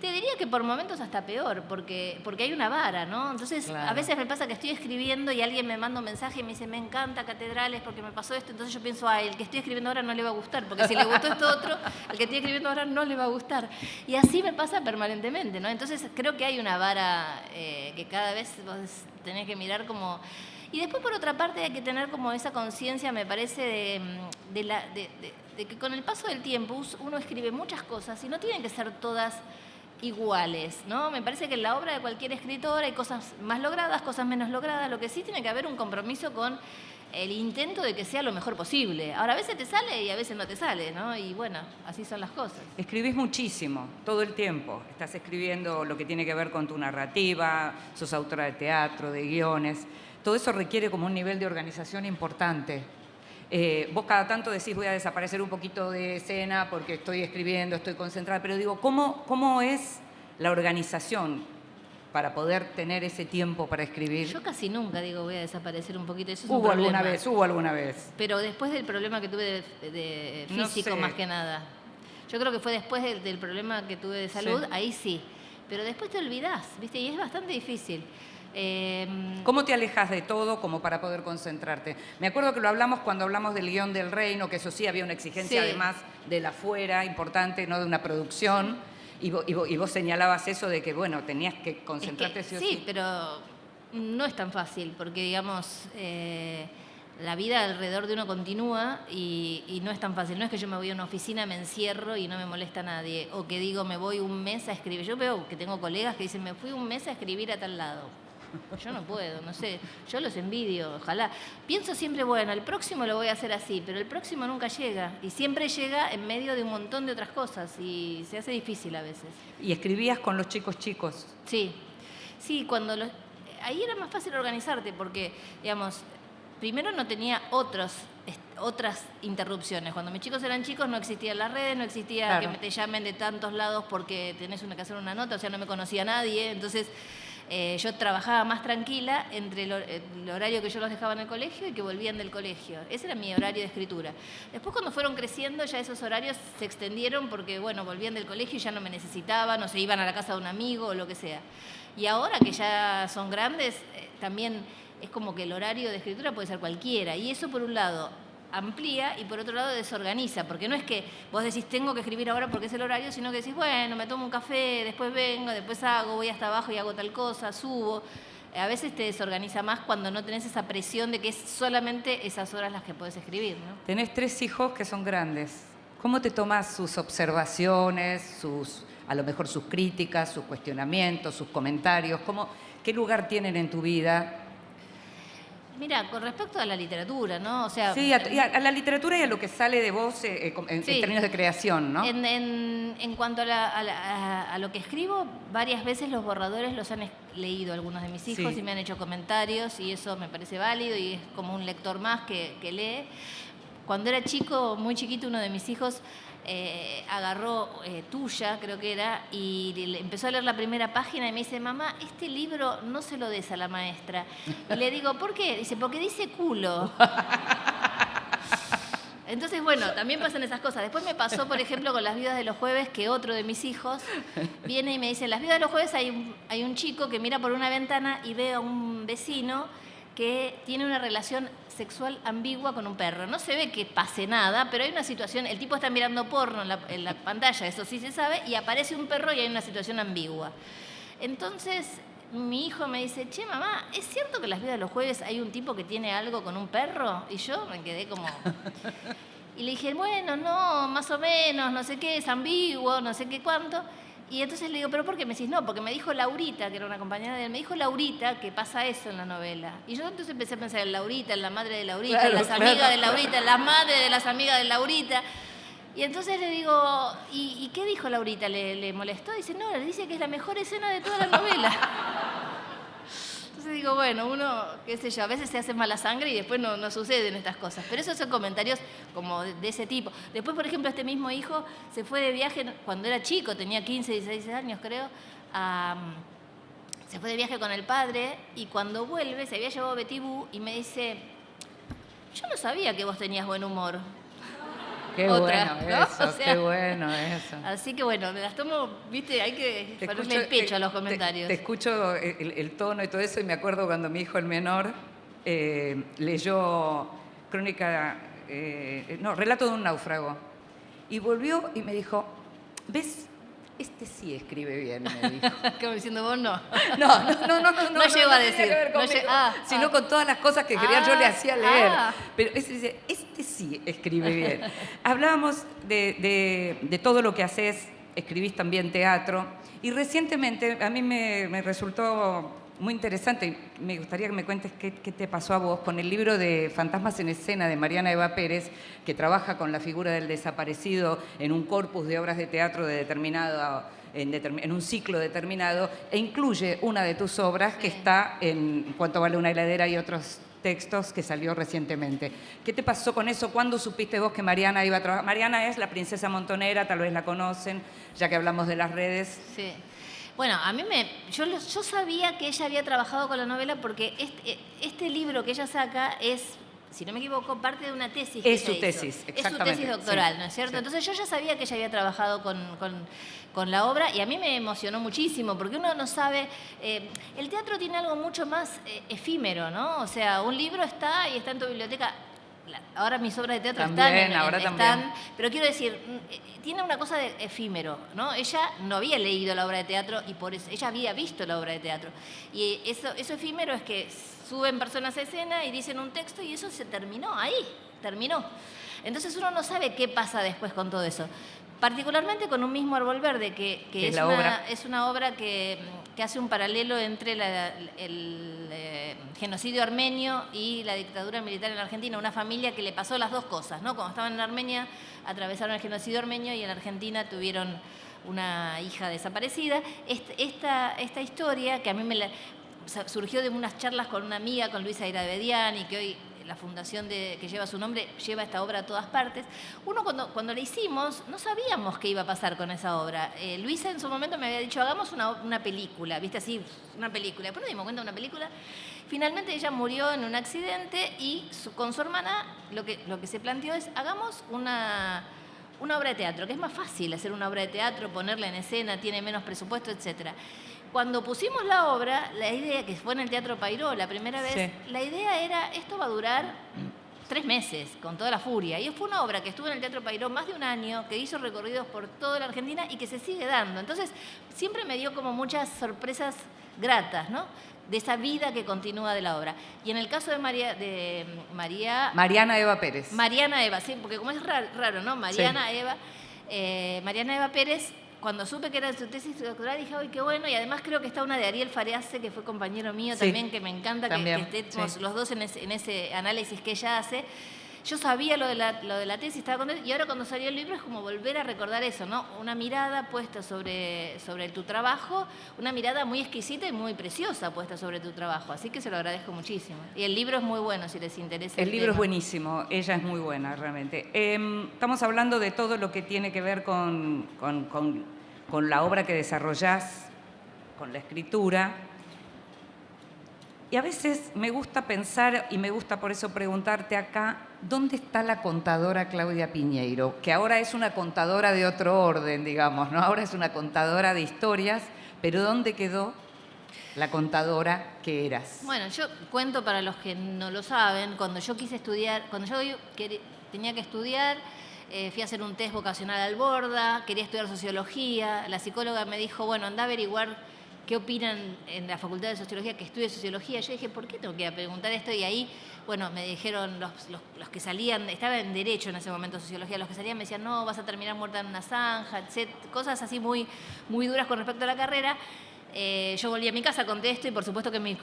Te diría que por momentos hasta peor, porque hay una vara, ¿no? Entonces, claro, a veces me pasa que estoy escribiendo y alguien me manda un mensaje y me dice, me encanta Catedrales porque me pasó esto. Entonces yo pienso, el que estoy escribiendo ahora no le va a gustar, porque si le gustó esto otro, al que estoy escribiendo ahora no le va a gustar. Y así me pasa permanentemente, ¿no? Entonces creo que hay una vara que cada vez vos tenés que mirar como... Y después, por otra parte, hay que tener como esa conciencia, me parece, de que con el paso del tiempo uno escribe muchas cosas y no tienen que ser todas iguales, ¿no? Me parece que en la obra de cualquier escritor hay cosas más logradas, cosas menos logradas. Lo que sí tiene que haber un compromiso con el intento de que sea lo mejor posible. Ahora, a veces te sale y a veces no te sale, ¿no? Y bueno, así son las cosas. Escribís muchísimo, todo el tiempo. Estás escribiendo lo que tiene que ver con tu narrativa, sos autora de teatro, de guiones. Todo eso requiere como un nivel de organización importante. Vos cada tanto decís, voy a desaparecer un poquito de escena porque estoy escribiendo, estoy concentrada, pero digo, ¿cómo es la organización para poder tener ese tiempo para escribir? Yo casi nunca digo voy a desaparecer un poquito. Eso es Hubo un problema. alguna vez. Pero después del problema que tuve de físico, no sé, más que nada. Yo creo que fue después del problema que tuve de salud, sí. Ahí sí. Pero después te olvidás, ¿viste? Y es bastante difícil. ¿Cómo te alejas de todo como para poder concentrarte? Me acuerdo que lo hablamos cuando hablamos del guión del Reino, que eso sí, había una exigencia, sí, además de la afuera, importante, no de una producción. Y vos señalabas eso de que, bueno, tenías que concentrarte. Sí, pero no es tan fácil, porque, digamos, la vida alrededor de uno continúa y no es tan fácil. No es que yo me voy a una oficina, me encierro y no me molesta a nadie, o que digo, me voy un mes a escribir. Yo veo que tengo colegas que dicen, me fui un mes a escribir a tal lado. Yo no puedo, no sé, yo los envidio, ojalá. Pienso siempre, bueno, el próximo lo voy a hacer así, pero el próximo nunca llega. Y siempre llega en medio de un montón de otras cosas y se hace difícil a veces. ¿Y escribías con los chicos? Sí, ahí era más fácil organizarte porque, digamos, primero no tenía otras interrupciones. Cuando mis chicos eran chicos no existían las redes, no existía, claro, que te llamen de tantos lados porque tenés que hacer una nota, o sea, no me conocía nadie, entonces... yo trabajaba más tranquila entre el horario que yo los dejaba en el colegio y que volvían del colegio. Ese era mi horario de escritura. Después, cuando fueron creciendo, ya esos horarios se extendieron porque, bueno, volvían del colegio y ya no me necesitaban, o se iban a la casa de un amigo o lo que sea. Y ahora que ya son grandes, también es como que el horario de escritura puede ser cualquiera. Y eso, por un lado, amplía y por otro lado desorganiza, porque no es que vos decís tengo que escribir ahora porque es el horario, sino que decís, bueno, me tomo un café, después vengo, después hago, voy hasta abajo y hago tal cosa, subo. A veces te desorganiza más cuando no tenés esa presión de que es solamente esas horas las que podés escribir, ¿no? Tenés 3 hijos que son grandes. ¿Cómo te tomás sus observaciones, a lo mejor sus críticas, sus cuestionamientos, sus comentarios? ¿Qué lugar tienen en tu vida? Mira, con respecto a la literatura, ¿no? O sea, sí, a la literatura y a lo que sale de vos en sí, términos de creación, ¿no? En cuanto a lo que escribo, varias veces los borradores los han leído algunos de mis hijos y me han hecho comentarios y eso me parece válido y es como un lector más que lee. Cuando era chico, muy chiquito, uno de mis hijos agarró Tuya, creo que era, y empezó a leer la primera página y me dice, mamá, este libro no se lo des a la maestra. Y le digo, ¿por qué? Dice, porque dice culo. Entonces, bueno, también pasan esas cosas. Después me pasó, por ejemplo, con Las viudas de los jueves, que otro de mis hijos viene y me dice, en Las viudas de los jueves hay un chico que mira por una ventana y ve a un vecino que tiene una relación sexual ambigua con un perro. No se ve que pase nada, pero hay una situación, el tipo está mirando porno en la pantalla, eso sí se sabe, y aparece un perro y hay una situación ambigua. Entonces, mi hijo me dice, che, mamá, ¿es cierto que en Las viudas de los jueves hay un tipo que tiene algo con un perro? Y yo me quedé como... Y le dije, bueno, no, más o menos, no sé qué, es ambiguo, no sé qué cuánto. Y entonces le digo, ¿pero por qué me decís no? Porque me dijo Laurita, que era una compañera de él, me dijo Laurita que pasa eso en la novela. Y yo entonces empecé a pensar en Laurita, en la madre de Laurita, claro, en las amigas de Laurita, en la madre de las amigas de Laurita. Y entonces le digo, ¿y qué dijo Laurita? ¿Le molestó? Dice, no, le dice que es la mejor escena de toda la novela. Entonces digo, bueno, uno, qué sé yo, a veces se hace mala sangre y después no suceden estas cosas. Pero esos son comentarios como de ese tipo. Después, por ejemplo, este mismo hijo se fue de viaje cuando era chico, tenía 15, 16 años creo, se fue de viaje con el padre y cuando vuelve se había llevado Betty Boo y me dice, yo no sabía que vos tenías buen humor. Qué Otra, bueno ¿no? eso, O sea, qué bueno eso. Así que bueno, me las tomo, viste, hay que ponerle el pecho a los comentarios. Te escucho el tono y todo eso y me acuerdo cuando mi hijo el menor leyó Relato de un náufrago y volvió y me dijo, ¿ves? Este sí escribe bien, me dijo. Como diciendo vos no. No llego a tenía decir. que ver conmigo, sino con todas las cosas que quería yo le hacía leer. Pero ese dice, este sí escribe bien. Hablábamos de todo lo que haces, escribís también teatro, y recientemente a mí me resultó muy interesante, me gustaría que me cuentes qué te pasó a vos con el libro de Fantasmas en Escena de Mariana Eva Pérez, que trabaja con la figura del desaparecido en un corpus de obras de teatro en un ciclo determinado, e incluye una de tus obras que está en Cuánto vale una heladera y otros textos que salió recientemente. ¿Qué te pasó con eso? ¿Cuándo supiste vos que Mariana iba a trabajar? Mariana es la princesa montonera, tal vez la conocen, ya que hablamos de las redes. Sí. Bueno, a mí yo sabía que ella había trabajado con la novela porque este libro que ella saca es, si no me equivoco, parte de una tesis que es ella su tesis, hizo. exactamente. Es su tesis doctoral, sí, ¿no es cierto? Sí. Entonces yo ya sabía que ella había trabajado con la obra y a mí me emocionó muchísimo porque uno no sabe, el teatro tiene algo mucho más efímero, ¿no? O sea, un libro está y está en tu biblioteca. Ahora mis obras de teatro también, están, pero quiero decir, tiene una cosa de efímero, ¿no? Ella no había leído la obra de teatro y por eso ella había visto la obra de teatro. Y eso efímero es que suben personas a escena y dicen un texto y eso se terminó, ahí, terminó. Entonces uno no sabe qué pasa después con todo eso. Particularmente con Un mismo árbol verde, que es una obra que hace un paralelo entre el genocidio armenio y la dictadura militar en la Argentina, una familia que le pasó las dos cosas, ¿no? Cuando estaban en Armenia atravesaron el genocidio armenio y en Argentina tuvieron una hija desaparecida. Esta historia, que a mí surgió de unas charlas con una amiga, con Luisa Iraebedian, y que hoy la fundación que lleva su nombre, lleva esta obra a todas partes. Uno cuando la hicimos no sabíamos qué iba a pasar con esa obra. Luisa en su momento me había dicho, hagamos una película, ¿viste? Así, una película. Después nos dimos cuenta de una película. Finalmente ella murió en un accidente y con su hermana lo que se planteó es, hagamos una obra de teatro, que es más fácil hacer una obra de teatro, ponerla en escena, tiene menos presupuesto, etcétera. Cuando pusimos la obra, la idea, que fue en el Teatro Pairó la primera vez, sí, la idea era, esto va a durar 3 meses, con toda la furia. Y fue una obra que estuvo en el Teatro Pairó más de un año, que hizo recorridos por toda la Argentina y que se sigue dando. Entonces, siempre me dio como muchas sorpresas gratas, ¿no? De esa vida que continúa de la obra. Y en el caso de Mariana Eva Pérez. Mariana Eva, sí, porque como es raro, ¿no? Mariana sí. Mariana Eva Pérez, cuando supe que era su tesis doctoral, dije, ¡ay, qué bueno! Y además creo que está una de Ariel Farease, que fue compañero mío sí, también, que me encanta que estemos sí, los dos en ese análisis que ella hace. Yo sabía lo de la tesis, estaba contenta, y ahora cuando salió el libro es como volver a recordar eso, ¿no? Una mirada puesta sobre tu trabajo, una mirada muy exquisita y muy preciosa puesta sobre tu trabajo, así que se lo agradezco muchísimo. Y el libro es muy bueno, si les interesa. El libro es buenísimo, ella es muy buena realmente. Estamos hablando de todo lo que tiene que ver con la obra que desarrollás, con la escritura. Y a veces me gusta pensar, y me gusta por eso preguntarte acá, ¿dónde está la contadora Claudia Piñeiro? Que ahora es una contadora de otro orden, digamos, ¿no? Ahora es una contadora de historias, pero ¿dónde quedó la contadora que eras? Bueno, yo cuento para los que no lo saben, cuando yo quise estudiar, cuando yo tenía que estudiar, fui a hacer un test vocacional al Borda, quería estudiar sociología, la psicóloga me dijo, bueno, anda a averiguar qué opinan en la Facultad de Sociología, que estudie Sociología. Yo dije, ¿por qué tengo que ir a preguntar esto? Y ahí, bueno, me dijeron los que salían, estaba en Derecho en ese momento, Sociología, los que salían me decían, no, vas a terminar muerta en una zanja, etc. Cosas así muy, muy duras con respecto a la carrera. Yo volví a mi casa, conté esto y por supuesto que mi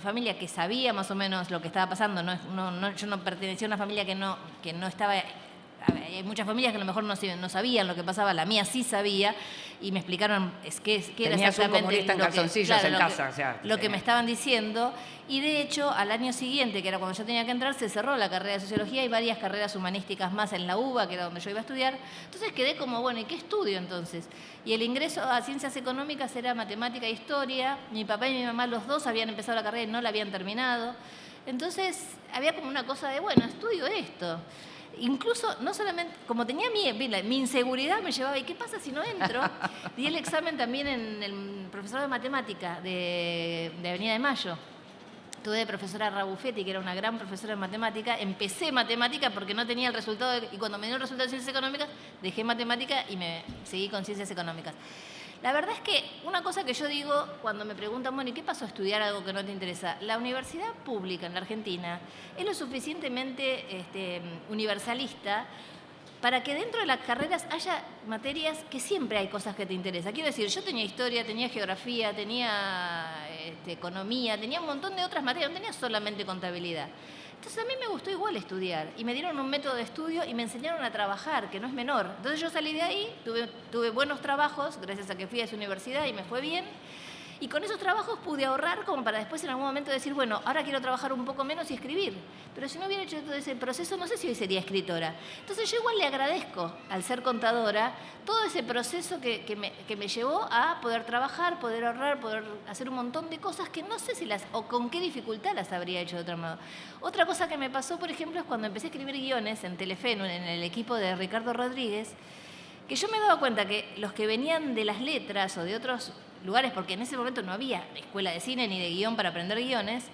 familia, que sabía más o menos lo que estaba pasando, yo no pertenecía a una familia que no estaba... Hay muchas familias que a lo mejor no sabían lo que pasaba, la mía sí sabía y me explicaron qué era exactamente un comunista en calzoncillos en casa. O sea, lo que me estaban diciendo. Y de hecho, al año siguiente, que era cuando yo tenía que entrar, se cerró la carrera de Sociología y varias carreras humanísticas más en la UBA, que era donde yo iba a estudiar. Entonces quedé como, bueno, ¿y qué estudio entonces? Y el ingreso a Ciencias Económicas era Matemática e Historia. Mi papá y mi mamá, los dos, habían empezado la carrera y no la habían terminado. Entonces había como una cosa de, bueno, estudio esto. Incluso, no solamente, como tenía mi inseguridad me llevaba, ¿y qué pasa si no entro? Di el examen también en el profesor de matemática de Avenida de Mayo. Tuve de profesora Rabufetti, que era una gran profesora de matemática. Empecé matemática porque no tenía el resultado, y cuando me dio el resultado de Ciencias Económicas, dejé matemática y me seguí con Ciencias Económicas. La verdad es que una cosa que yo digo cuando me preguntan, bueno, ¿y qué pasó a estudiar algo que no te interesa? La universidad pública en la Argentina es lo suficientemente universalista para que dentro de las carreras haya materias que siempre hay cosas que te interesan. Quiero decir, yo tenía historia, tenía geografía, tenía economía, tenía un montón de otras materias, no tenía solamente contabilidad. Entonces a mí me gustó igual estudiar y me dieron un método de estudio y me enseñaron a trabajar, que no es menor. Entonces yo salí de ahí, tuve buenos trabajos gracias a que fui a esa universidad y me fue bien. Y con esos trabajos pude ahorrar como para después en algún momento decir, bueno, ahora quiero trabajar un poco menos y escribir. Pero si no hubiera hecho todo ese proceso, no sé si hoy sería escritora. Entonces yo igual le agradezco, al ser contadora, todo ese proceso que me llevó a poder trabajar, poder ahorrar, poder hacer un montón de cosas que no sé si o con qué dificultad las habría hecho de otro modo. Otra cosa que me pasó, por ejemplo, es cuando empecé a escribir guiones en Telefe, en el equipo de Ricardo Rodríguez, que yo me daba cuenta que los que venían de las letras o de otros lugares, porque en ese momento no había escuela de cine ni de guión para aprender guiones,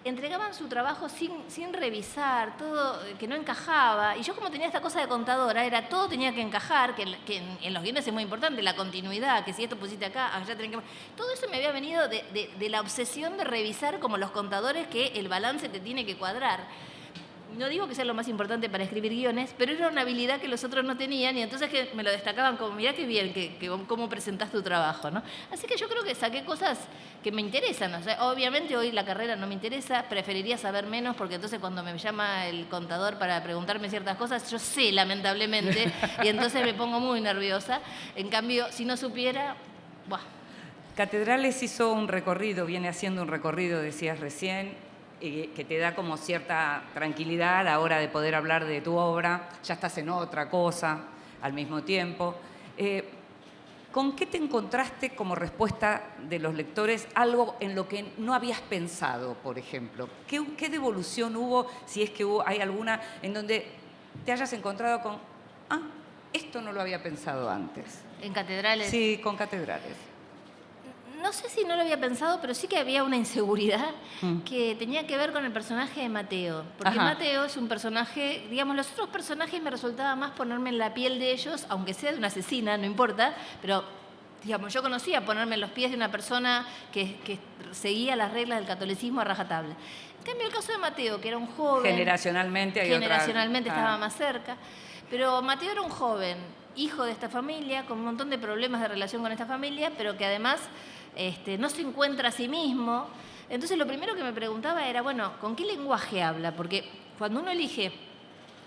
entregaban su trabajo sin revisar, todo que no encajaba. Y yo como tenía esta cosa de contadora, todo tenía que encajar, que en los guiones es muy importante, la continuidad, que si esto pusiste acá, allá tenés que... Todo eso me había venido de la obsesión de revisar como los contadores que el balance te tiene que cuadrar. No digo que sea lo más importante para escribir guiones, pero era una habilidad que los otros no tenían y entonces que me lo destacaban como, mirá qué bien, cómo presentás tu trabajo, ¿no? Así que yo creo que saqué cosas que me interesan. O sea, obviamente hoy la carrera no me interesa, preferiría saber menos porque entonces cuando me llama el contador para preguntarme ciertas cosas, yo sé, lamentablemente, y entonces me pongo muy nerviosa. En cambio, si no supiera, ¡buah! Catedrales hizo un recorrido, viene haciendo un recorrido, decías recién, que te da como cierta tranquilidad a la hora de poder hablar de tu obra, ya estás en otra cosa al mismo tiempo. ¿Con qué te encontraste como respuesta de los lectores algo en lo que no habías pensado, por ejemplo? ¿Qué devolución hubo, si es que hay alguna, en donde te hayas encontrado con, esto no lo había pensado antes? ¿En Catedrales? Sí, con Catedrales. No sé si no lo había pensado, pero sí que había una inseguridad que tenía que ver con el personaje de Mateo. Porque Mateo es un personaje, digamos, los otros personajes me resultaba más ponerme en la piel de ellos, aunque sea de una asesina, no importa, pero, digamos, yo conocía ponerme en los pies de una persona que seguía las reglas del catolicismo a rajatabla. En cambio, el caso de Mateo, que era un joven... Generacionalmente estaba más cerca, pero Mateo era un joven, hijo de esta familia, con un montón de problemas de relación con esta familia, pero que además... no se encuentra a sí mismo. Entonces lo primero que me preguntaba era, bueno, ¿con qué lenguaje habla? Porque cuando uno elige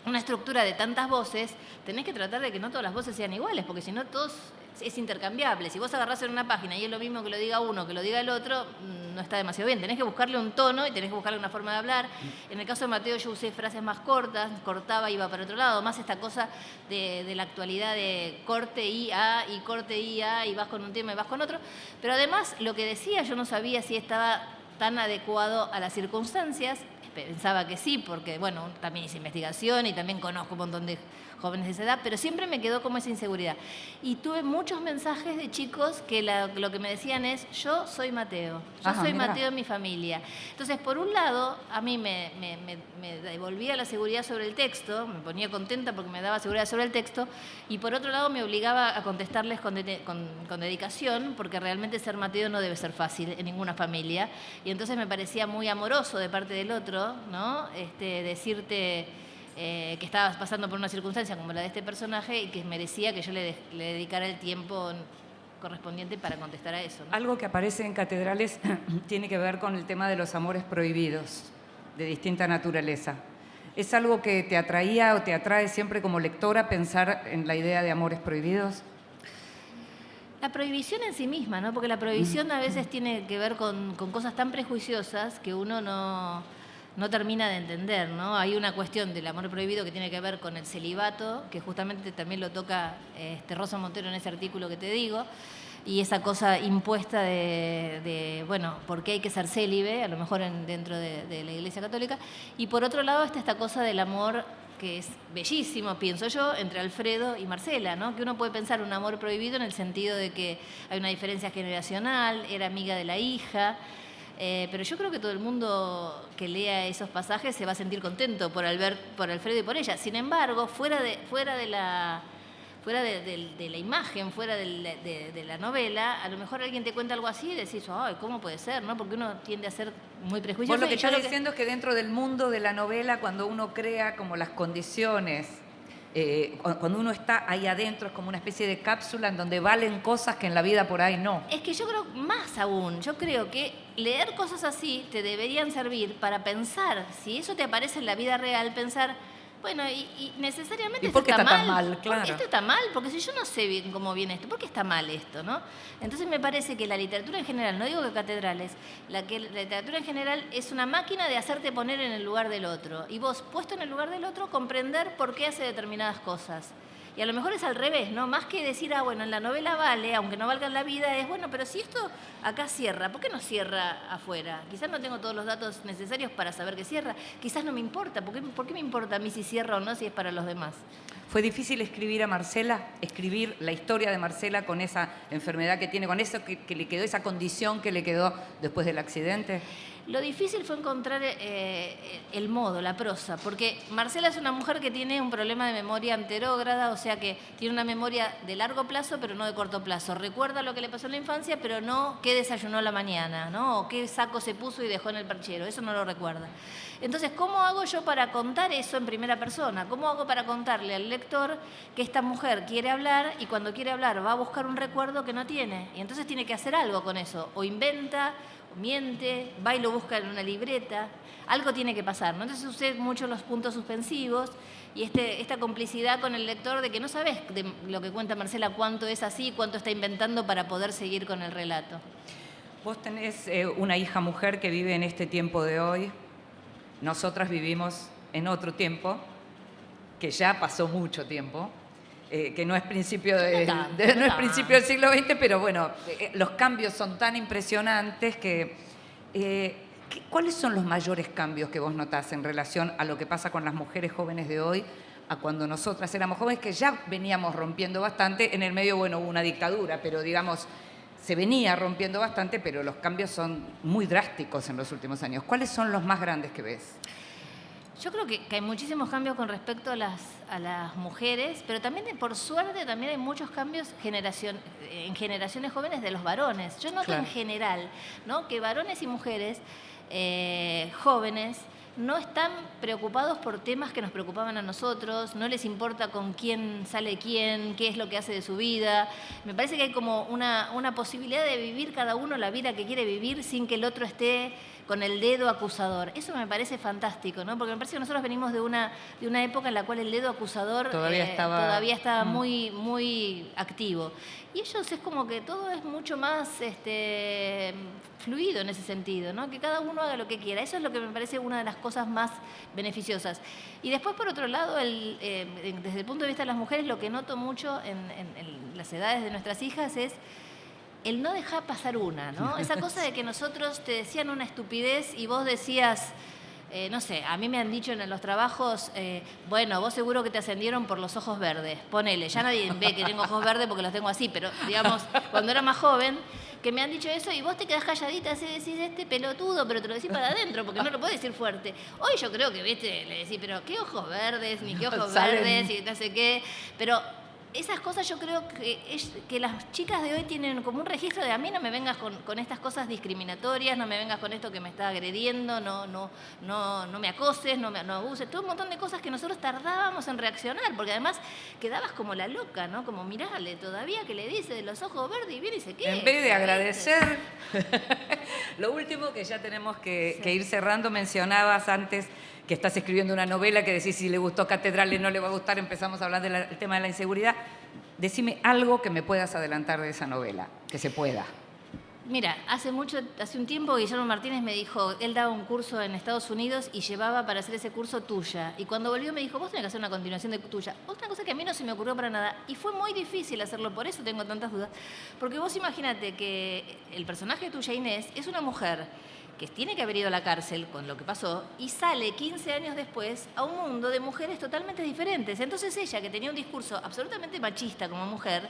una estructura de tantas voces, tenés que tratar de que no todas las voces sean iguales, porque si no todos es intercambiable. Si vos agarrás en una página y es lo mismo que lo diga uno que lo diga el otro, no está demasiado bien. Tenés que buscarle un tono y tenés que buscarle una forma de hablar. En el caso de Mateo yo usé frases más cortas, cortaba y iba para otro lado, más esta cosa de la actualidad de corte y A y corte y A y vas con un tema y vas con otro. Pero además lo que decía yo no sabía si estaba tan adecuado a las circunstancias. Pensaba que sí, porque bueno, también hice investigación y también conozco un montón de jóvenes de esa edad, pero siempre me quedó como esa inseguridad. Y tuve muchos mensajes de chicos que lo que me decían es, yo soy Mateo, Mateo en mi familia. Entonces, por un lado, a mí me devolvía la seguridad sobre el texto, me ponía contenta porque me daba seguridad sobre el texto, y por otro lado me obligaba a contestarles con dedicación, porque realmente ser Mateo no debe ser fácil en ninguna familia, y entonces me parecía muy amoroso de parte del otro, ¿no? Decirte que estabas pasando por una circunstancia como la de este personaje y que merecía que yo le dedicara el tiempo correspondiente para contestar a eso, ¿no? Algo que aparece en Catedrales tiene que ver con el tema de los amores prohibidos, de distinta naturaleza. ¿Es algo que te atraía o te atrae siempre como lectora pensar en la idea de amores prohibidos? La prohibición en sí misma, ¿no? Porque la prohibición a veces tiene que ver con cosas tan prejuiciosas que uno no termina de entender, ¿no? Hay una cuestión del amor prohibido que tiene que ver con el celibato, que justamente también lo toca Rosa Montero en ese artículo que te digo, y esa cosa impuesta de bueno, ¿por qué hay que ser célibe? A lo mejor dentro de la Iglesia Católica. Y por otro lado está esta cosa del amor que es bellísimo, pienso yo, entre Alfredo y Marcela, ¿no? Que uno puede pensar un amor prohibido en el sentido de que hay una diferencia generacional, era amiga de la hija. Pero yo creo que todo el mundo que lea esos pasajes se va a sentir contento por Alfredo y por ella. Sin embargo, fuera de la imagen, fuera de la novela, a lo mejor alguien te cuenta algo así y decís, ay, ¿cómo puede ser? ¿No? Porque uno tiende a ser muy prejuicioso. Vos lo que estás diciendo es que dentro del mundo de la novela, cuando uno crea como las condiciones, cuando uno está ahí adentro, es como una especie de cápsula en donde valen cosas que en la vida por ahí no. Es que yo creo, más aún, yo creo que leer cosas así te deberían servir para pensar, si eso te aparece en la vida real, pensar, bueno, y necesariamente esto está mal. Claro. Esto está mal, porque si yo no sé bien cómo viene esto, ¿por qué está mal esto, no? Entonces me parece que la literatura en general, no digo que Catedrales, la literatura en general es una máquina de hacerte poner en el lugar del otro. Y vos, puesto en el lugar del otro, comprender por qué hace determinadas cosas. Y a lo mejor es al revés, ¿no? Más que decir, bueno, en la novela vale, aunque no valga en la vida, es bueno, pero si esto acá cierra, ¿por qué no cierra afuera? Quizás no tengo todos los datos necesarios para saber que cierra, quizás no me importa, ¿por qué me importa a mí si cierra o no, si es para los demás? ¿Fue difícil escribir a Marcela, escribir la historia de Marcela con esa enfermedad que tiene, con eso que le quedó, esa condición que le quedó después del accidente? Lo difícil fue encontrar el modo, la prosa, porque Marcela es una mujer que tiene un problema de memoria anterógrada, o sea que tiene una memoria de largo plazo, pero no de corto plazo. Recuerda lo que le pasó en la infancia, pero no qué desayunó la mañana, ¿no? O qué saco se puso y dejó en el perchero, eso no lo recuerda. Entonces, ¿cómo hago yo para contar eso en primera persona? ¿Cómo hago para contarle al lector que esta mujer quiere hablar y cuando quiere hablar va a buscar un recuerdo que no tiene? Y entonces tiene que hacer algo con eso, o inventa, miente, va y lo busca en una libreta, algo tiene que pasar, ¿no? Entonces usé mucho los puntos suspensivos y esta complicidad con el lector de que no sabes de lo que cuenta Marcela cuánto es así, cuánto está inventando para poder seguir con el relato. Vos tenés una hija mujer que vive en este tiempo de hoy, nosotras vivimos en otro tiempo, que ya pasó mucho tiempo, que no es principio, no es principio del siglo XX, pero bueno, los cambios son tan impresionantes que... ¿Cuáles son los mayores cambios que vos notás en relación a lo que pasa con las mujeres jóvenes de hoy, a cuando nosotras éramos jóvenes, que ya veníamos rompiendo bastante? En el medio, bueno, hubo una dictadura, pero digamos, se venía rompiendo bastante, pero los cambios son muy drásticos en los últimos años. ¿Cuáles son los más grandes que ves? Yo creo que hay muchísimos cambios con respecto a las mujeres, pero también, por suerte, también hay muchos cambios en generaciones jóvenes de los varones. Yo noto en general, ¿no?, que varones y mujeres jóvenes no están preocupados por temas que nos preocupaban a nosotros, no les importa con quién sale quién, qué es lo que hace de su vida. Me parece que hay como una posibilidad de vivir cada uno la vida que quiere vivir sin que el otro esté con el dedo acusador. Eso me parece fantástico, ¿no? Porque me parece que nosotros venimos de una época en la cual el dedo acusador todavía estaba muy, muy activo. Y ellos es como que todo es mucho más fluido en ese sentido, ¿no? Que cada uno haga lo que quiera. Eso es lo que me parece una de las cosas más beneficiosas. Y después, por otro lado, desde el punto de vista de las mujeres, lo que noto mucho en las edades de nuestras hijas es el no dejar pasar una, ¿no? Esa cosa de que nosotros te decían una estupidez y vos decías, no sé, a mí me han dicho en los trabajos, bueno, vos seguro que te ascendieron por los ojos verdes, ponele, ya nadie ve que tengo ojos verdes porque los tengo así, pero digamos, cuando era más joven, que me han dicho eso y vos te quedás calladita, así decís, este pelotudo, pero te lo decís para adentro, porque no lo podés decir fuerte. Hoy yo creo que, viste, le decís, pero qué ojos verdes, ni qué ojos verdes, y no sé qué, pero... Esas cosas yo creo que las chicas de hoy tienen como un registro de a mí no me vengas con estas cosas discriminatorias, no me vengas con esto que me está agrediendo, no me acoses, no abuses, todo un montón de cosas que nosotros tardábamos en reaccionar, porque además quedabas como la loca, ¿no? Como mirale, todavía que le dice de los ojos verdes y viene y se queda. En vez de agradecer, lo último que ya tenemos que ir cerrando, mencionabas antes que estás escribiendo una novela, que decís si le gustó Catedrales no le va a gustar, empezamos a hablar del tema de la inseguridad. Decime algo que me puedas adelantar de esa novela, que se pueda. Mira, hace un tiempo Guillermo Martínez me dijo, él daba un curso en Estados Unidos y llevaba para hacer ese curso Tuya. Y cuando volvió me dijo, vos tenés que hacer una continuación de Tuya. Otra cosa que a mí no se me ocurrió para nada. Y fue muy difícil hacerlo, por eso tengo tantas dudas. Porque vos imagínate que el personaje de Tuya, Inés, es una mujer que tiene que haber ido a la cárcel con lo que pasó y sale 15 años después a un mundo de mujeres totalmente diferentes. Entonces ella, que tenía un discurso absolutamente machista como mujer,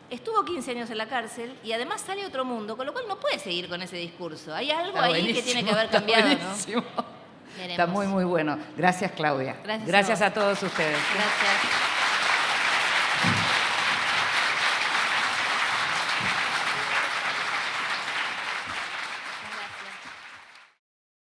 estuvo 15 años en la cárcel y además sale a otro mundo, con lo cual no puede seguir con ese discurso. Hay algo ahí que tiene que haber cambiado, ¿no? Está muy, muy bueno. Gracias, Claudia. Gracias a todos ustedes. Gracias.